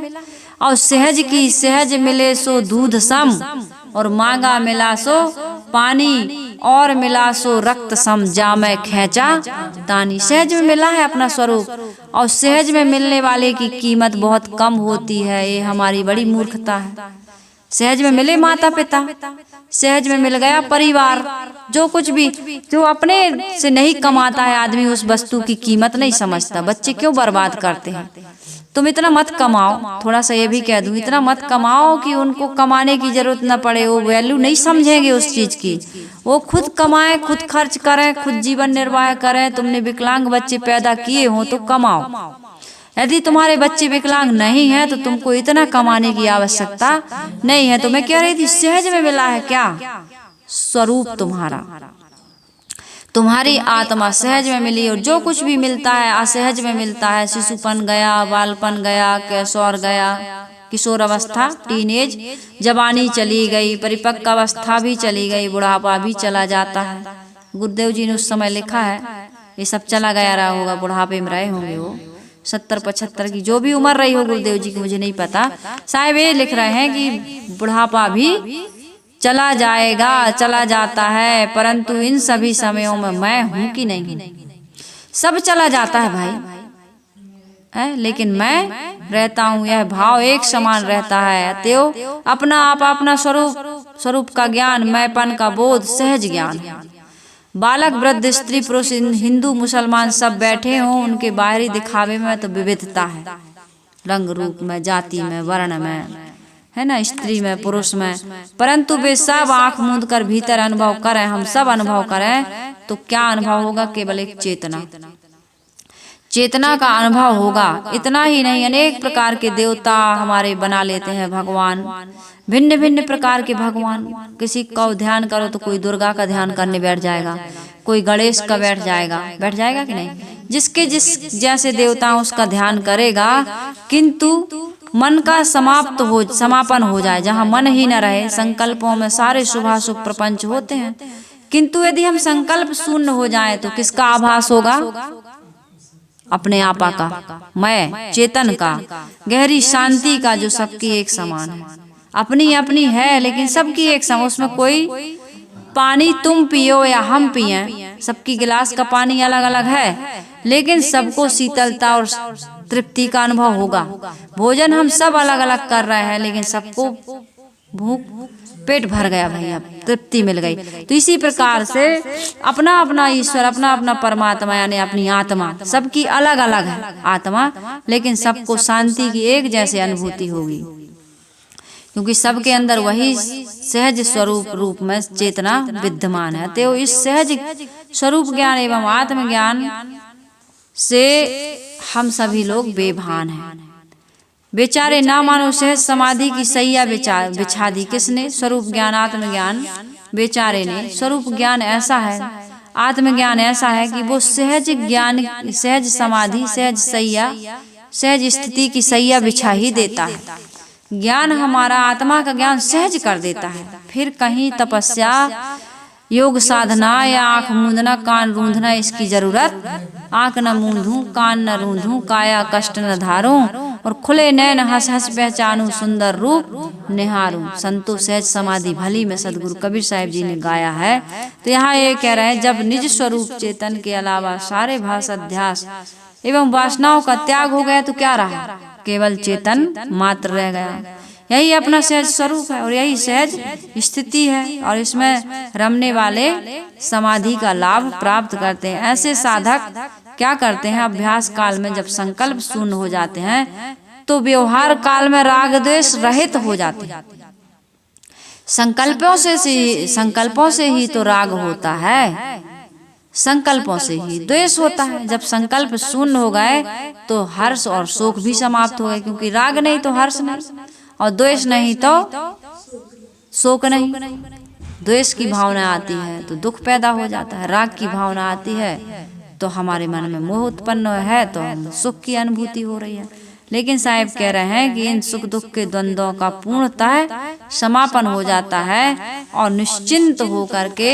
और सहज की सहज मिले सो दूध सम, और मांगा मिला सो पानी, और मिला सो रक्त सम, जामै खेचा तानी। सहज में मिला है अपना स्वरूप, और सहज में मिलने वाले की कीमत बहुत कम होती है। ये हमारी बड़ी मूर्खता है। सहज में मिले माता पिता, सहज में मिल गया परिवार, जो कुछ भी जो अपने से नहीं कमाता है आदमी उस वस्तु की कीमत नहीं समझता। बच्चे क्यों बर्बाद करते हैं? तुम इतना मत कमाओ, थोड़ा सा ये भी कह दूं, इतना मत कमाओ कि उनको कमाने की जरूरत न पड़े। वो वैल्यू नहीं समझेंगे उस चीज की। वो खुद कमाएं, खुद खर्च करें, खुद जीवन निर्वाह करें। तुमने विकलांग बच्चे पैदा किए हो तो कमाओ। यदि तुम्हारे बच्चे विकलांग नहीं हैं तो तुमको इतना कमाने की आवश्यकता नहीं है। तो मैं कह रही थी सहज में मिला है क्या? स्वरूप तुम्हारा, तुम्हारी आत्मा सहज में मिली। और जो कुछ भी मिलता है असहज में मिलता है। शिशुपन गया, बालपन गया, कैशोर गया, किशोर अवस्था, टीनेज, जवानी चली गई, परिपक्व अवस्था भी चली गई, बुढ़ापा भी चला जाता है। गुरुदेव जी ने उस समय लिखा है, ये सब चला गया रहा होगा, बुढ़ापे में रहे होंगे वो 70-75 की जो भी उम्र रही हो गुरुदेव जी की, मुझे नहीं पता। साहब ये लिख रहे हैं कि बुढ़ापा भी चला जाएगा, चला जाता है, परंतु इन सभी समयों में मैं हूं कि नहीं हूं? सब चला जाता है भाई है, लेकिन मैं रहता हूं। यह भाव एक समान रहता है। अतएव अपना आप, अपना स्वरूप का ज्ञान, मैंपन का बोध सहज ज्ञान है। बालक, वृद्ध, स्त्री, पुरुष, हिंदू, मुसलमान सब बैठे हों, उनके बाहरी दिखावे में तो विविधता है, रंग रूप में, जाति में, वर्ण में, है ना, स्त्री में, पुरुष में, परंतु वे सब आंख मूंद कर भीतर अनुभव करें, हम सब अनुभव करें तो क्या अनुभव होगा? केवल एक चेतना का अनुभव होगा। इतना ही नहीं, अनेक प्रकार के देवता हमारे बना लेते हैं, भगवान, भिन्न भिन्न प्रकार के भगवान। किसी का ध्यान करो तो कोई दुर्गा का ध्यान करने बैठ जाएगा, कोई गणेश का बैठ जाएगा कि नहीं? जिसके जिस जैसे देवता उसका ध्यान करेगा, किंतु मन का समापन हो जाए, जहाँ मन ही न रहे। संकल्पों में सारे शुभाशुभ प्रपंच होते हैं, किंतु यदि हम संकल्प शून्य हो जाए तो किसका आभास होगा? अपने आपा का, मैं चेतन का, गहरी शांति का, जो सबकी एक समान है। अपनी अपनी है लेकिन सबकी एक समान। उसमें कोई पानी तुम पियो या हम पिए, सबकी गिलास का पानी अलग अलग है, लेकिन सबको शीतलता और तृप्ति का अनुभव होगा। भोजन हम सब अलग अलग कर रहे हैं, लेकिन सबको भूख, पेट भर गया भाई, अब तृप्ति मिल गई। तो इसी प्रकार से अपना अपना ईश्वर, अपना अपना परमात्मा, यानी अपनी आत्मा, सबकी अलग अलग है आत्मा, लेकिन सबको शांति की एक जैसे अनुभूति होगी, क्योंकि सबके अंदर वही सहज स्वरूप रूप में चेतना विद्यमान है। तो इस सहज स्वरूप ज्ञान एवं आत्मज्ञान से हम सभी लोग बेभान हैं। बेचारे ना मानो सहज समाधि की सैया बिछा दी। किसने? स्वरूप ज्ञान, आत्मज्ञान बेचारे ने। स्वरूप ज्ञान ऐसा है, आत्मज्ञान ऐसा है कि वो सहज ज्ञान, सहज समाधि, सहज सैया, सहज स्थिति की सैया बिछा ही देता है। ज्ञान हमारा आत्मा का ज्ञान सहज कर देता है। फिर कहीं तपस्या, योग साधना या आंख मूंदना, कान रूंधना इसकी जरूरत। आंख न मूंदूं, कान न रूंधूं, काया कष्ट न धारूं, और खुले नैन हंस हंस पहचानूं, सुंदर रूप निहारूं। संतो सहज समाधि भली में सदगुरु कबीर साहिब जी ने गाया है। तो यहाँ ये कह रहे हैं, जब निज स्वरूप चेतन के अलावा सारे भास अध्यास एवं वासनाओं का त्याग हो गया तो क्या रहा, केवल चेतन मात्र रह गया। यही अपना सहज स्वरूप है और यही सहज स्थिति है, और इसमें रमने वाले समाधि का लाभ प्राप्त करते हैं। ऐसे साधक क्या करते हैं, अभ्यास काल में जब संकल्प शून्य हो जाते हैं तो व्यवहार काल में राग द्वेष रहित हो जाते हैं। संकल्पों से ही तो राग होता है, संकल्पों से ही द्वेष होता है। जब संकल्प शून्य हो गए तो हर्ष और शोक भी समाप्त हो गए, क्योंकि राग नहीं तो हर्ष नहीं, और द्वेष नहीं तो शोक नहीं। द्वेष की भावना आती है तो दुख पैदा हो जाता है, राग की भावना आती है तो हमारे मन में मोह उत्पन्न है, तो हम सुख की अनुभूति हो रही है। लेकिन साहिब कह रहे हैं कि इन सुख दुख के द्वंद्वों का पूर्णतः समापन हो जाता है और निश्चिंत हो करके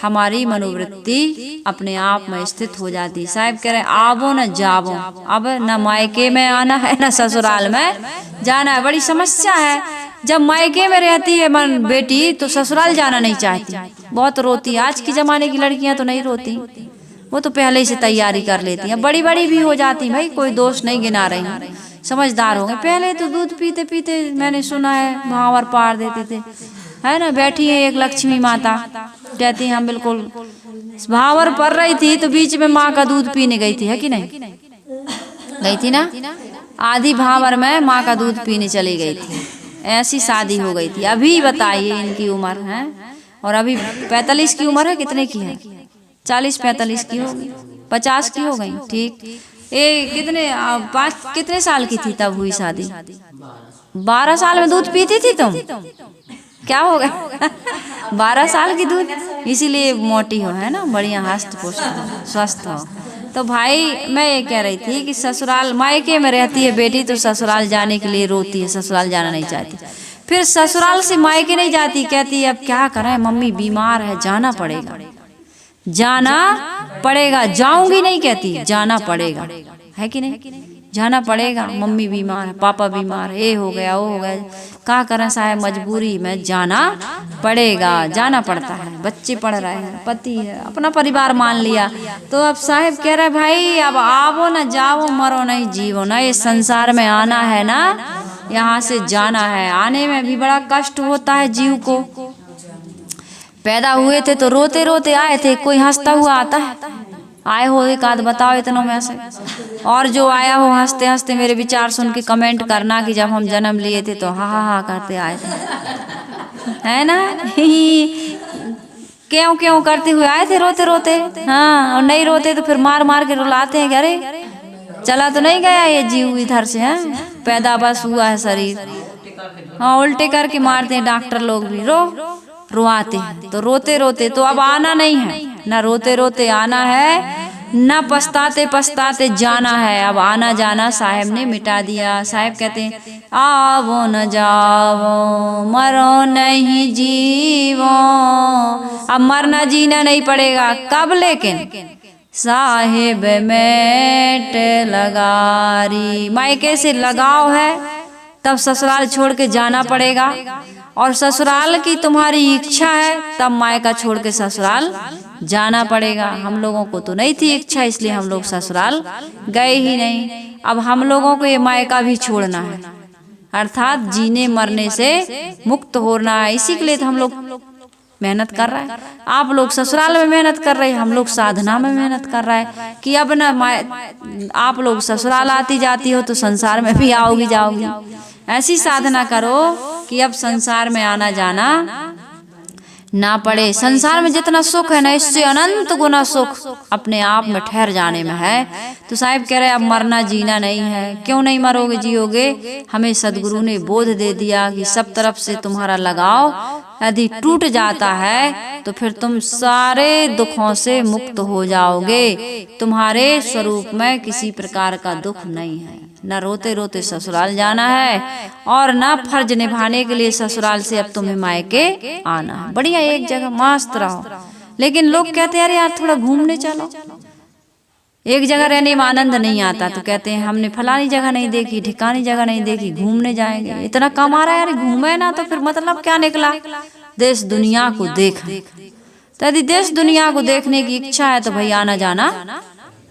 हमारी मनोवृत्ति अपने आप में स्थित हो जाती। साहिब कह रहे हैं, आवो न जावो, अब न मायके में आना है न ससुराल में जाना है। बड़ी समस्या है, जब मायके में रहती है मन बेटी तो ससुराल जाना नहीं चाहती, बहुत रोती। आज के जमाने की लड़कियां तो नहीं रोती, वो तो पहले ही से तैयारी कर लेती हैं, बड़ी बड़ी भी हो जाती। भाई कोई दोष नहीं गिना रही हूँ, समझदार होंगे। पहले तो दूध पीते पीते मैंने सुना है भावर पार देते थे, है ना। बैठी है एक लक्ष्मी माता, कहती हम बिल्कुल भावर पड़ रही थी तो बीच में माँ का दूध पीने गई थी, है कि नहीं गई थी ना। आधी भावर में माँ का दूध पीने चली गई थी, ऐसी शादी हो गई थी। अभी बताइए इनकी उम्र है, और अभी 45 की उम्र है, कितने की है, 40-45 की होगी, 50 की हो गई। ठीक, ये कितने साल की थी तब हुई शादी? 12 साल में दूध पीती थी तुम, क्या हो गया 12 साल की दूध, इसीलिए मोटी हो, है ना, बढ़िया हस्त पुष्ट हो, स्वस्थ हो। तो भाई मैं ये कह रही थी कि ससुराल, मायके में रहती है बेटी तो ससुराल जाने के लिए रोती है, ससुराल जाना नहीं चाहती। फिर ससुराल से मायके नहीं जाती, कहती है अब क्या करें, मम्मी बीमार है, जाना पड़ेगा, जाना पड़ेगा, जाऊंगी नहीं कहती, जाना पड़ेगा, है कि नहीं, जाना पड़ेगा, मम्मी बीमार है, पापा बीमार है, ये हो गया वो हो गया, क्या करें साहब, मजबूरी में जाना पड़ेगा, जाना पड़ता है। बच्चे पढ़ रहे हैं, पति है, अपना परिवार मान लिया। तो अब साहब कह रहे भाई अब आवो ना जाओ, मरो नहीं जीवो ना, ये संसार में आना है ना, यहाँ से जाना है। आने में भी बड़ा कष्ट होता है जीव को। पैदा हुए थे तो रोते रोते आए थे, कोई हंसता हुआ आता है? आए हो एक आध बताओ इतनों में से। और जो आया हो हंसते हंसते मेरे विचार सुन के कमेंट करना कि जब हम जन्म लिए थे तो हा हा हा करते आए थे, है ना क्यों क्यों करते हुए आए थे रोते रोते। हाँ, और नहीं रोते तो फिर मार मार के रुलाते हैं, अरे चला तो नहीं गया ये जीव इधर से, है पैदा बस हुआ है शरीर। हाँ, उल्टे करके मारते हैं डॉक्टर लोग भी, रुआते हैं। तो रोते रोते तो अब आना नहीं है, न रोते रोते आना है, न पछताते पछताते जाना है। अब आना जाना साहब ने मिटा दिया। साहब कहते हैं आवो न जाओ, मरो नहीं जीवो। अब मरना जीना नहीं पड़ेगा, कब लेकिन साहेब मेट लगारी, मायके से लगाव है तब ससुराल छोड़ के जाना पड़ेगा, और ससुराल की तुम्हारी इच्छा है तब मायका छोड़ के ससुराल जाना पड़ेगा। हम लोगों को तो नहीं थी इच्छा, इसलिए हम लोग ससुराल गए ही नहीं। अब हम लोगों को ये मायका भी छोड़ना है, अर्थात जीने मरने से मुक्त होना है। इसी के लिए तो हम लोग मेहनत कर रहे हैं। आप लोग ससुराल में मेहनत कर रहे हैं, हम लोग साधना में मेहनत कर रहे हैं कि अब ना आप लोग ससुराल आती जाती हो तो संसार में भी आओगी जाओगी। ऐसी साधना करो कि अब संसार में आना जाना ना पड़े। संसार में जितना सुख है ना, इससे अनंत गुना सुख अपने आप में ठहर जाने में है। तो साहिब कह रहे अब मरना जीना नहीं है। क्यों नहीं मरोगे जियोगे? हमें सदगुरु ने बोध दे दिया कि सब तरफ से तुम्हारा लगाव यदि टूट जाता है तो फिर तुम सारे दुखों से मुक्त हो जाओगे। तुम्हारे स्वरूप में किसी प्रकार का दुख नहीं है। न रोते रोते ससुराल जाना है और न फर्ज निभाने के लिए ससुराल से अब तुम्हें मायके आना है। बढ़िया एक जगह मस्त रहो। लेकिन लोग कहते हैं अरे यार थोड़ा घूमने चलो। एक जगह रहने में आनंद नहीं आता तो कहते हैं हमने फलानी जगह नहीं देखी, ठिकानी जगह नहीं देखी, घूमने जाएंगे। इतना कम आ रहा है यार, घूमे ना तो फिर मतलब क्या निकला? देश दुनिया को देख। तो यदि देश दुनिया को देखने की इच्छा है तो भाई आना जाना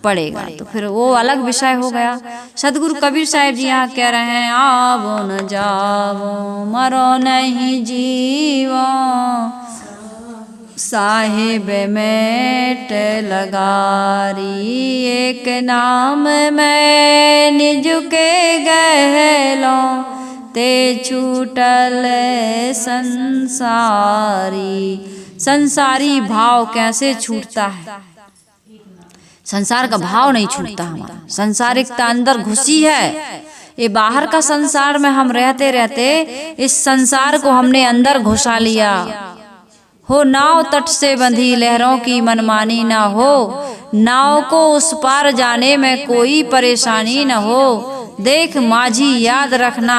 पड़ेगा। तो फिर वो अलग विषय हो गया। सदगुरु कबीर साहब जी यहाँ कह रहे हैं आवो न जावो मरो नहीं जीवो साहिब मेट लगारी एक नाम में निज के गहलो ते छूटल संसारी। संसारी भाव कैसे छूटता है? संसार का भाव नहीं छूटता हमारा। संसारिकता अंदर घुसी है। ये बाहर का संसार में हम रहते रहते इस संसार को हमने अंदर घुसा लिया। हो नाव तट से बंधी लहरों की मनमानी न हो, नाव को उस पार जाने में कोई परेशानी न हो। देख माझी याद रखना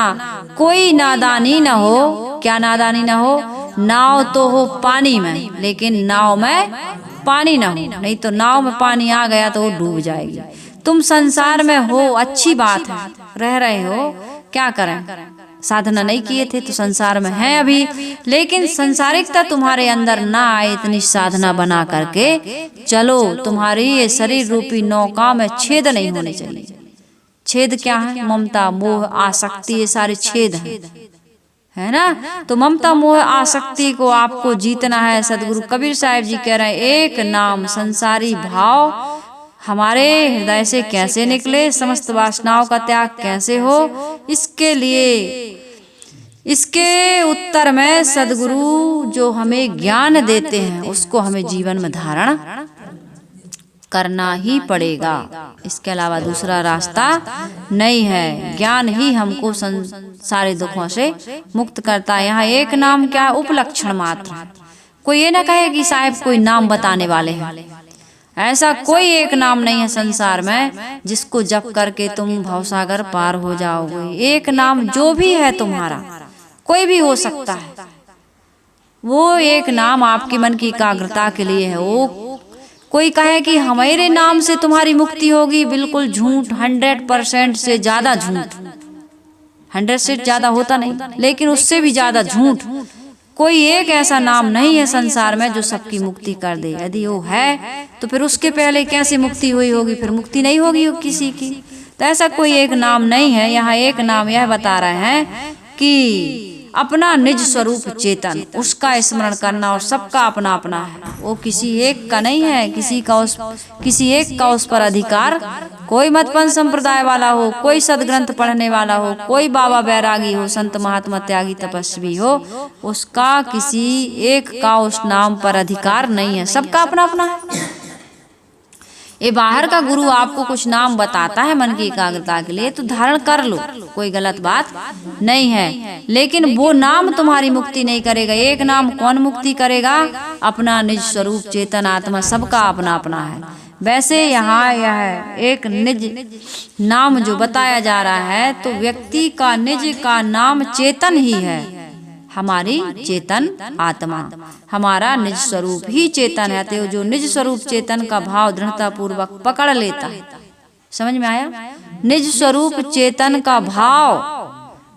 कोई नादानी न हो। क्या नादानी न हो? नाव तो हो पानी में लेकिन नाव में पानी ना हो, नहीं तो नाव में पानी आ गया तो वो डूब जाएगी। तुम संसार में हो, अच्छी बात है, रह रहे हो, क्या करें? साधना नहीं किए थे तो संसार में हैं अभी, लेकिन संसारिकता तुम्हारे अंदर ना आए इतनी साधना बना करके चलो। तुम्हारी ये शरीर रूपी नौका में छेद नहीं होने चाहिए। छेद क्या है? ममता मोह आसक्ति, ये सारे छेद हैं, है ना? तो ममता मोह आसक्ति को आपको जीतना है। सदगुरु कबीर साहब जी कह रहे हैं एक नाम संसारी भाव हमारे हृदय से कैसे निकले, समस्त वासनाओं का त्याग कैसे हो, इसके लिए इसके उत्तर में सदगुरु जो हमें ज्ञान देते हैं उसको हमें जीवन में धारण करना ही पड़ेगा। इसके अलावा दूसरा रास्ता नहीं है। ज्ञान ही हमको सारे दुखों से मुक्त करता है। यहाँ एक नाम क्या है? उपलक्षण मात्र। कोई ये ना कहे कि साहब कोई नाम बताने वाले हैं। ऐसा कोई एक नाम नहीं है संसार में जिसको जप करके तुम भवसागर पार हो जाओगे। एक नाम जो भी है तुम्हारा, कोई भी हो सकता है, वो एक नाम आपके मन की एकाग्रता के लिए है। वो कोई कहे कि हमारे नाम से तुम्हारी मुक्ति होगी, बिल्कुल झूठ। 100% से ज्यादा झूठ। 100 से ज्यादा होता नहीं, लेकिन उससे भी ज्यादा झूठ। कोई एक ऐसा नाम नहीं है संसार में जो सबकी मुक्ति कर दे। यदि वो है तो फिर उसके पहले कैसे मुक्ति हुई होगी? फिर मुक्ति नहीं होगी किसी की। तो ऐसा कोई एक नाम नहीं है। यहाँ एक नाम यह बता रहे हैं कि अपना निज स्वरूप चेतन, उसका स्मरण करना, और सबका अपना अपना है। वो किसी एक का नहीं है, किसी एक का उस पर अधिकार। कोई मतपंथ संप्रदाय वाला हो, कोई सदग्रंथ पढ़ने वाला हो, कोई बाबा बैरागी हो, संत महात्मा त्यागी तपस्वी हो, उसका किसी एक का उस नाम पर अधिकार नहीं है। सबका अपना अपना है। ये बाहर का गुरु आपको कुछ नाम बताता है मन की एकाग्रता के लिए तो धारण कर लो, कोई गलत बात नहीं है, लेकिन वो नाम तुम्हारी मुक्ति नहीं करेगा। एक नाम कौन मुक्ति करेगा? अपना निज स्वरूप चेतन आत्मा, सबका अपना अपना है। वैसे यहाँ यह एक निज नाम जो बताया जा रहा है तो व्यक्ति का निज का नाम चेतन ही है। हमारी चेतन आत्मा, हमारा निज स्वरूप ही चेतन है। तो जो निज स्वरूप चेतन का भाव दृढ़ता पूर्वक पकड़ लेता है, समझ में आया? निज स्वरूप चेतन का भाव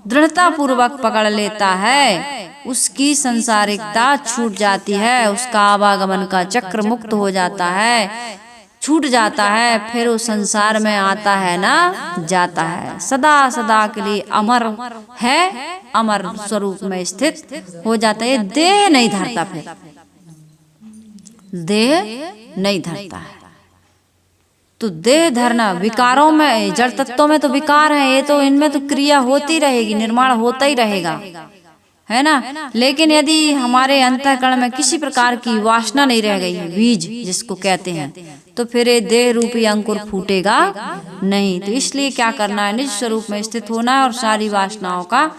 दृढ़ता पूर्वक पकड़ लेता है, उसकी संसारिकता छूट जाती है, उसका आवागमन का चक्र मुक्त हो जाता है, छूट जाता है। फिर वो संसार में आता है ना जाता है, सदा सदा के लिए अमर है, अमर स्वरूप में स्थित हो जाता है। देह नहीं धरता, फिर देह नहीं धरता है। तो देह धरना विकारों में, जड़ तत्वों में तो विकार है, ये तो इनमें तो क्रिया होती रहेगी, निर्माण होता ही रहेगा, है ना। लेकिन यदि हमारे अंतःकरण में किसी प्रकार की वासना नहीं रह गई है, बीज जिसको कहते हैं, तो फिर ये देह रूपी अंकुर फूटेगा नहीं। तो इसलिए क्या करना है? निज स्वरूप में स्थित होना है और सारी वासनाओं का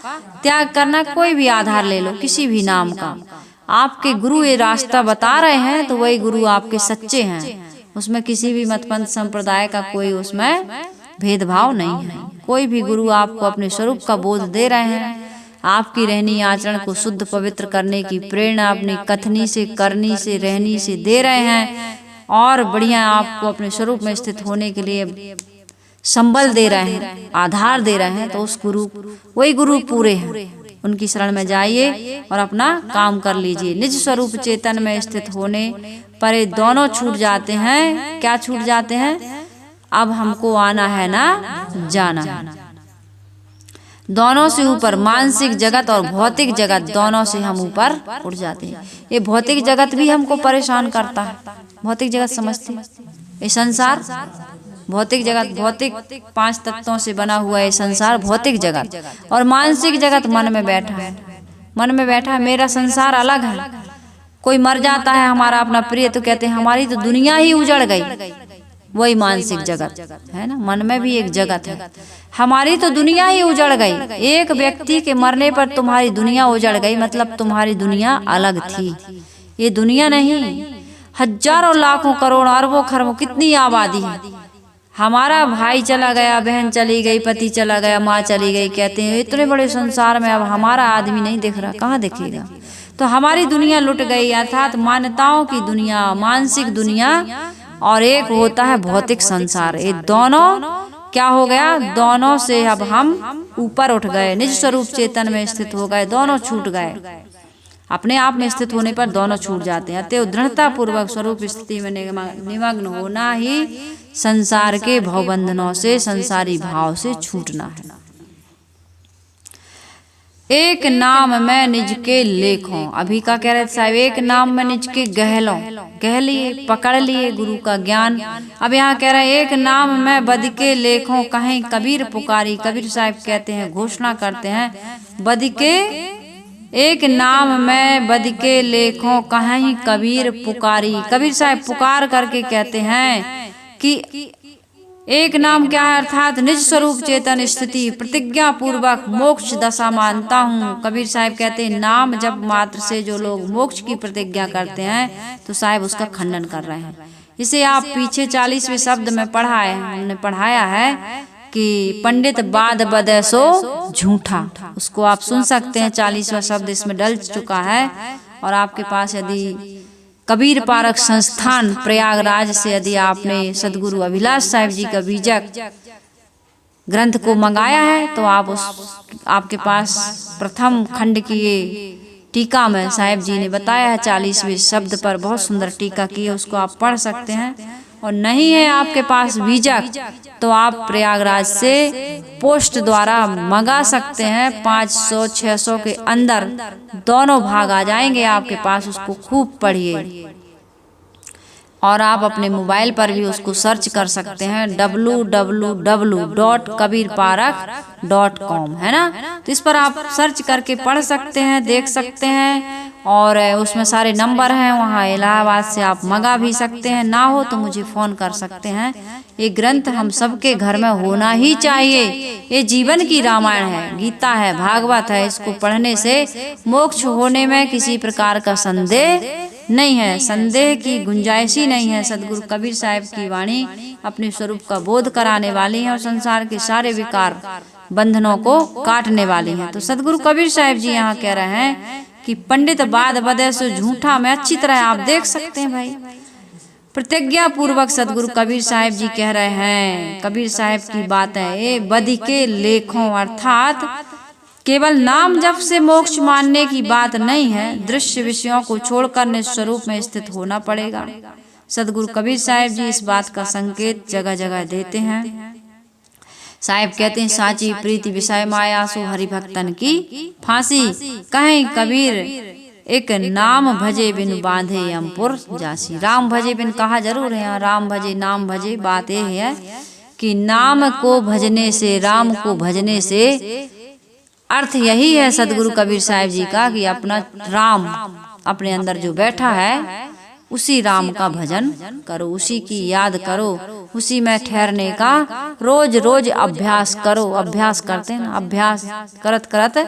त्याग करना। कोई भी आधार ले लो, किसी भी नाम का, आपके गुरु ये रास्ता बता रहे हैं तो वही गुरु आपके सच्चे हैं। उसमें किसी भी मतपंथ संप्रदाय का कोई उसमें भेदभाव नहीं है। कोई भी गुरु आपको अपने स्वरूप का बोध दे रहे हैं, आपकी रहनी आचरण को शुद्ध पवित्र करने की प्रेरणा अपनी कथनी से, करनी से, रहनी से दे रहे हैं और बढ़िया आपको अपने स्वरूप में स्थित होने के लिए संबल दे रहे हैं, आधार दे रहे हैं। तो उस गुरु, वही गुरु पूरे हैं, उनकी शरण में जाइए और अपना काम कर लीजिए। निज स्वरूप चेतन में स्थित होने पर ये दोनों छूट जाते हैं। क्या छूट जाते हैं? अब हमको आना है ना जाना है। दोनों से ऊपर मानसिक जगत और भौतिक जगत, दोनों से हम ऊपर उठ जाते हैं। ये भौतिक जगत भी हमको परेशान करता है। भौतिक जगत समझते हैं? ये संसार भौतिक जगत, भौतिक 5 तत्वों से बना हुआ है संसार, भौतिक जगत। और मानसिक जगत मन में बैठा है, मन में बैठा है। मेरा संसार अलग है। कोई मर जाता है हमारा अपना प्रिय तो कहते हैं हमारी तो दुनिया ही उजड़ गई। वही मानसिक जगत है ना, मन में भी एक जगत है। हमारी तो दुनिया ही उजड़ गई। एक व्यक्ति के मरने पर तुम्हारी दुनिया उजड़ गई, मतलब तुम्हारी दुनिया अलग थी। ये दुनिया नहीं, हजारों लाखों करोड़ अरबों खरबों कितनी आबादी है। हमारा भाई चला गया, बहन चली गई, पति चला गया, माँ चली गई, कहते हैं इतने बड़े संसार में अब हमारा आदमी नहीं दिख रहा, कहाँ दिखेगा। तो हमारी दुनिया लुट गई, अर्थात मान्यताओं की दुनिया, मानसिक दुनिया, और एक होता है भौतिक संसार। ये दोनों क्या हो गया? दोनों से अब हम ऊपर उठ गए, निज स्वरूप चेतन में स्थित हो गए, दोनों छूट गए। अपने आप में स्थित होने पर दोनों छूट जाते हैं। अतः दृढ़ता पूर्वक स्वरूप स्थिति में निमग्न होना ही संसार के भवबंधनों से, संसारी भाव से छूटना है। एक नाम में निज के लेखों, अभी का कह रहे साहब, एक नाम में निज के गहलों, कह लिए, पकड़ लिए गुरु का ज्ञान। अब यहाँ कह रहे हैं एक नाम में बद के लेखों कहीं कबीर पुकारी। कबीर साहब कहते हैं, घोषणा करते हैं, बद के, एक नाम में बद के लेखों कहीं कबीर पुकारी। कबीर साहब पुकार करके कहते हैं कि एक नाम क्या है, अर्थात निज स्वरूप चेतन स्थिति, प्रतिज्ञा पूर्वक मोक्ष दशा मानता हूँ। कबीर साहब कहते हैं नाम जब मात्र से जो लोग मोक्ष की प्रतिज्ञा करते हैं तो साहब उसका खंडन कर रहे हैं। इसे आप पीछे 40वें शब्द में हमने पढ़ाया है कि पंडित बाद बदे सो झूठा, उसको आप सुन सकते हैं। 40वां शब्द इसमें डल चुका है। और आपके पास यदि कबीर पारक संस्थान प्रयागराज से यदि आपने सदगुरु अभिलाष साहिब जी का बीजक ग्रंथ को मंगाया है तो आप आपके पास प्रथम खंड की ये टीका में साहिब जी ने बताया है 40वें शब्द पर, बहुत सुंदर टीका की है, उसको आप पढ़ सकते हैं। और नहीं है आपके पास बीजक तो आप प्रयागराज से पोस्ट द्वारा मंगा सकते हैं। 500-600 के अंदर दोनों भाग आ जाएंगे आपके पास। उसको खूब पढ़िए और आप अपने मोबाइल पर भी उसको सर्च कर सकते हैं, www.kabirparak.com है ना। तो इस पर आप सर्च करके पढ़ सकते हैं, देख सकते हैं। और उसमें सारे नंबर हैं, वहाँ इलाहाबाद से आप मंगा भी सकते हैं। ना हो तो मुझे फ़ोन कर सकते हैं। ये ग्रंथ हम सबके घर में होना ही चाहिए। ये जीवन की रामायण है, गीता है, भागवत है। इसको पढ़ने से मोक्ष होने में किसी प्रकार का संदेह नहीं है, संदेह की गुंजाइश ही नहीं है। सदगुरु कबीर साहब की वाणी अपने स्वरूप का बोध कराने वाली है और संसार के सारे विकार बंधनों को काटने वाली है। तो सदगुरु कबीर साहब जी यहाँ कह रहे हैं कि पंडित बाद बदे सो झूठा में अच्छी तरह आप देख सकते हैं भाई। प्रतिज्ञा पूर्वक सदगुरु कबीर साहब जी कह रहे हैं, कबीर साहब की बात है, ये बदी के लेखों, अर्थात केवल नाम जप से मोक्ष मानने की बात नहीं है। दृश्य विषयों को छोड़कर निस्वरूप में स्थित होना पड़ेगा। सदगुरु कबीर साहब जी इस बात का संकेत जगह जगह देते हैं। साहिब कहते हैं साची प्रीति विषय माया सो हरि भक्तन की फांसी। कहीं कबीर एक नाम भजे बिन बांधे यमपुर जासी। राम भजे बिन कहा जरूर है, यहाँ राम भजे नाम भजे। बात यह है कि नाम को भजने से, राम को भजने से अर्थ यही है सदगुरु कबीर साहब जी का कि अपना राम अपने अंदर जो बैठा है उसी राम का भजन करो, उसी की याद करो, उसी में ठहरने का रोज रोज अभ्यास करो। अभ्यास करते हैं ना, अभ्यास करत करत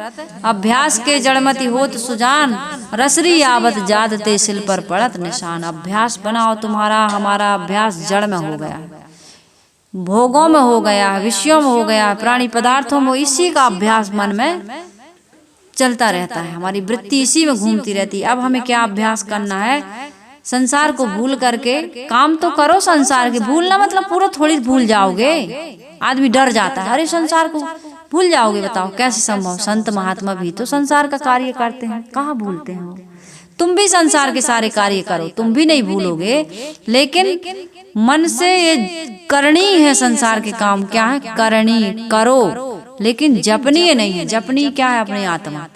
अभ्यास के जड़मति होत सुजान, रसरी आवत जादते सिल पर पड़त निशान। अभ्यास बनाओ, तुम्हारा हमारा अभ्यास जड़ में हो गया, भोगों में हो गया, विषयों में हो गया, प्राणी पदार्थों में, इसी का अभ्यास मन में चलता रहता है, हमारी वृत्ति इसी में घूमती रहती है। अब हमें क्या अभ्यास करना है? संसार को भूल करके काम तो करो। संसार के भूलना मतलब पूरा थोड़ी भूल जाओगे, आदमी डर जाता है, अरे संसार को भूल जाओगे, बताओ कैसे संभव? संत महात्मा भी तो संसार का कार्य करते हैं, कहाँ भूलते हैं वो? तुम भी संसार के सारे कार्य करो, तुम भी नहीं भूलोगे, लेकिन मन से ये करनी है संसार के काम। क्या है? करनी, करो, लेकिन जपनीय नहीं है। जपनी क्या है? अपनी आत्मा,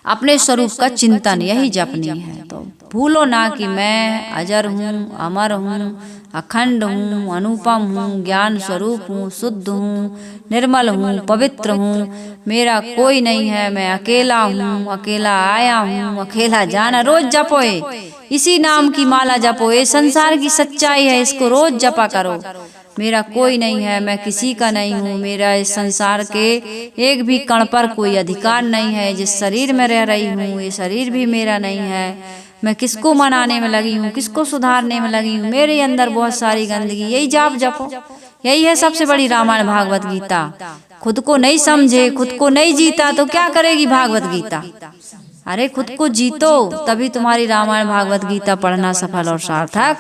अपने स्वरूप का चिंतन, यही जपनी है। तो भूलो ना कि मैं अजर हूँ, अमर हूँ, अखंड हूँ, अनुपम हूँ, ज्ञान स्वरूप हूँ, शुद्ध हूँ, निर्मल हूँ, पवित्र हूँ, मेरा कोई नहीं है, मैं अकेला हूँ, अकेला आया हूँ, अकेला जाना। रोज जपो, इसी नाम की माला जपो, ये संसार की सच्चाई है, इसको रोज जपा करो। मेरा कोई नहीं है, मैं किसी का नहीं हूँ, मेरा इस संसार के एक भी कण पर कोई अधिकार नहीं है, जिस शरीर में रह रही हूँ ये शरीर भी मेरा नहीं है, मैं किसको मनाने में लगी हूँ, किसको सुधारने में लगी हूँ, मेरे अंदर बहुत सारी गंदगी। यही जाप जपो, यही है सबसे बड़ी रामायण भागवत गीता। खुद को नहीं समझे, खुद को नहीं जीता तो क्या करेगी भागवत गीता? अरे खुद को जीतो, तभी तुम्हारी रामायण भागवत गीता पढ़ना सफल और सार्थक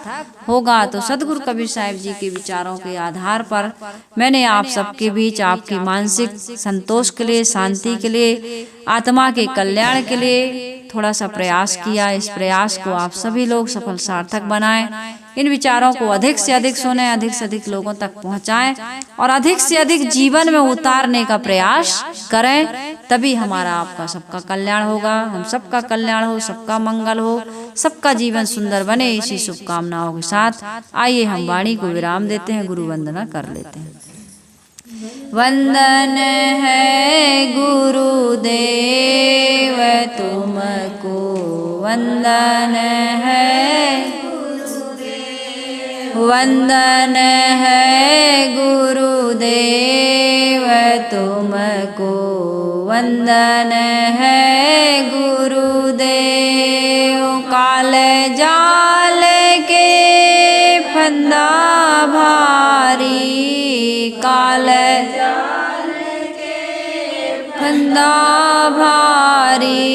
होगा। तो सदगुरु कबीर साहिब जी के विचारों के आधार पर मैंने आप सबके बीच आपकी मानसिक संतोष के लिए, शांति के लिए, आत्मा के कल्याण के लिए थोड़ा सा प्रयास किया। इस प्रयास को आप सभी लोग सफल सार्थक बनाएं। इन विचारों को अधिक से अधिक सुने, अधिक से अधिक लोगों तक पहुंचाएं और अधिक से अधिक जीवन में उतारने का प्रयास करें, तभी हमारा आपका सबका कल्याण होगा। हम सबका कल्याण हो, सबका मंगल हो, सबका जीवन सुंदर बने, इसी शुभकामनाओं के साथ आइए हम वाणी को विराम देते हैं, गुरु वंदना कर लेते हैं। वंदन है गुरुदेव तुमको, वंदन है गुरुदेव, वंदन है गुरुदेव तुमको, वंदन है गुरुदेव। काल जाल के फंदा भारी, काल जाल के फंदा भारी,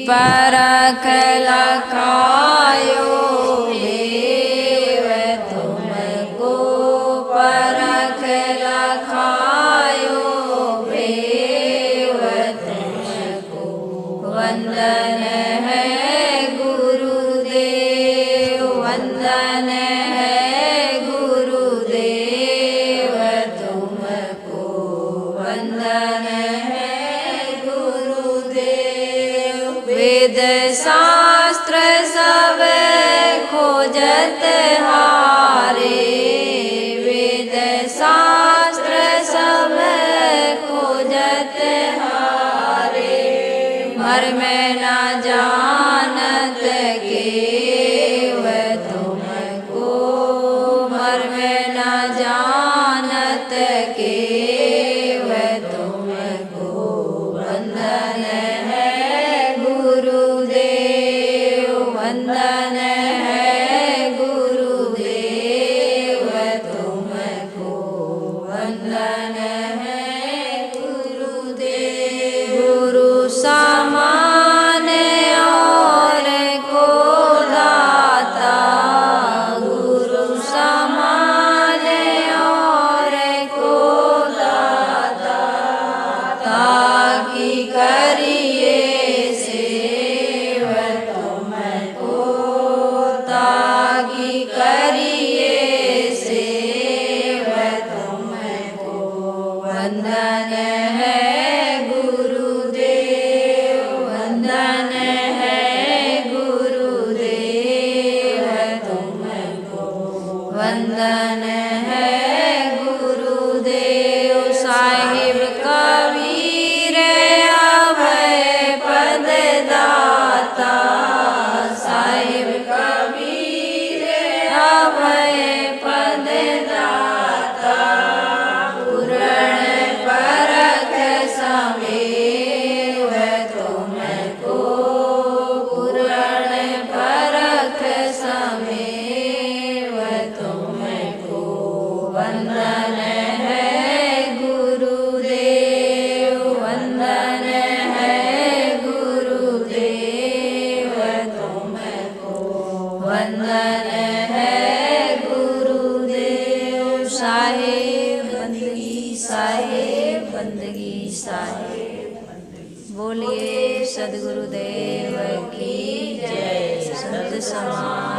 परख लखायो देव तुमको, परख लखायो देव तुमको, वंदन है गुरुदेव, वंदन है गुरुदेव तुमको, वंदन है गुरुदेव। वेद शास्त्र सब खोजत हारे, वेद शास्त्र सब खोजत हारे, मर्म न जानत केव तुमको, मर्म न जानत केव तुमको, वंदन है गुरुदेव, वंदन है गुरुदेव तुमको, वंदन है गुरुदेव। गुरु समान और को दाता, गुरु समान और को दाता, ताकि करिए सेव तुमको, ताकि करिए सेव तुमको, बंदगी साहेब। बोलिए सदगुरुदेव की जय। संत समाज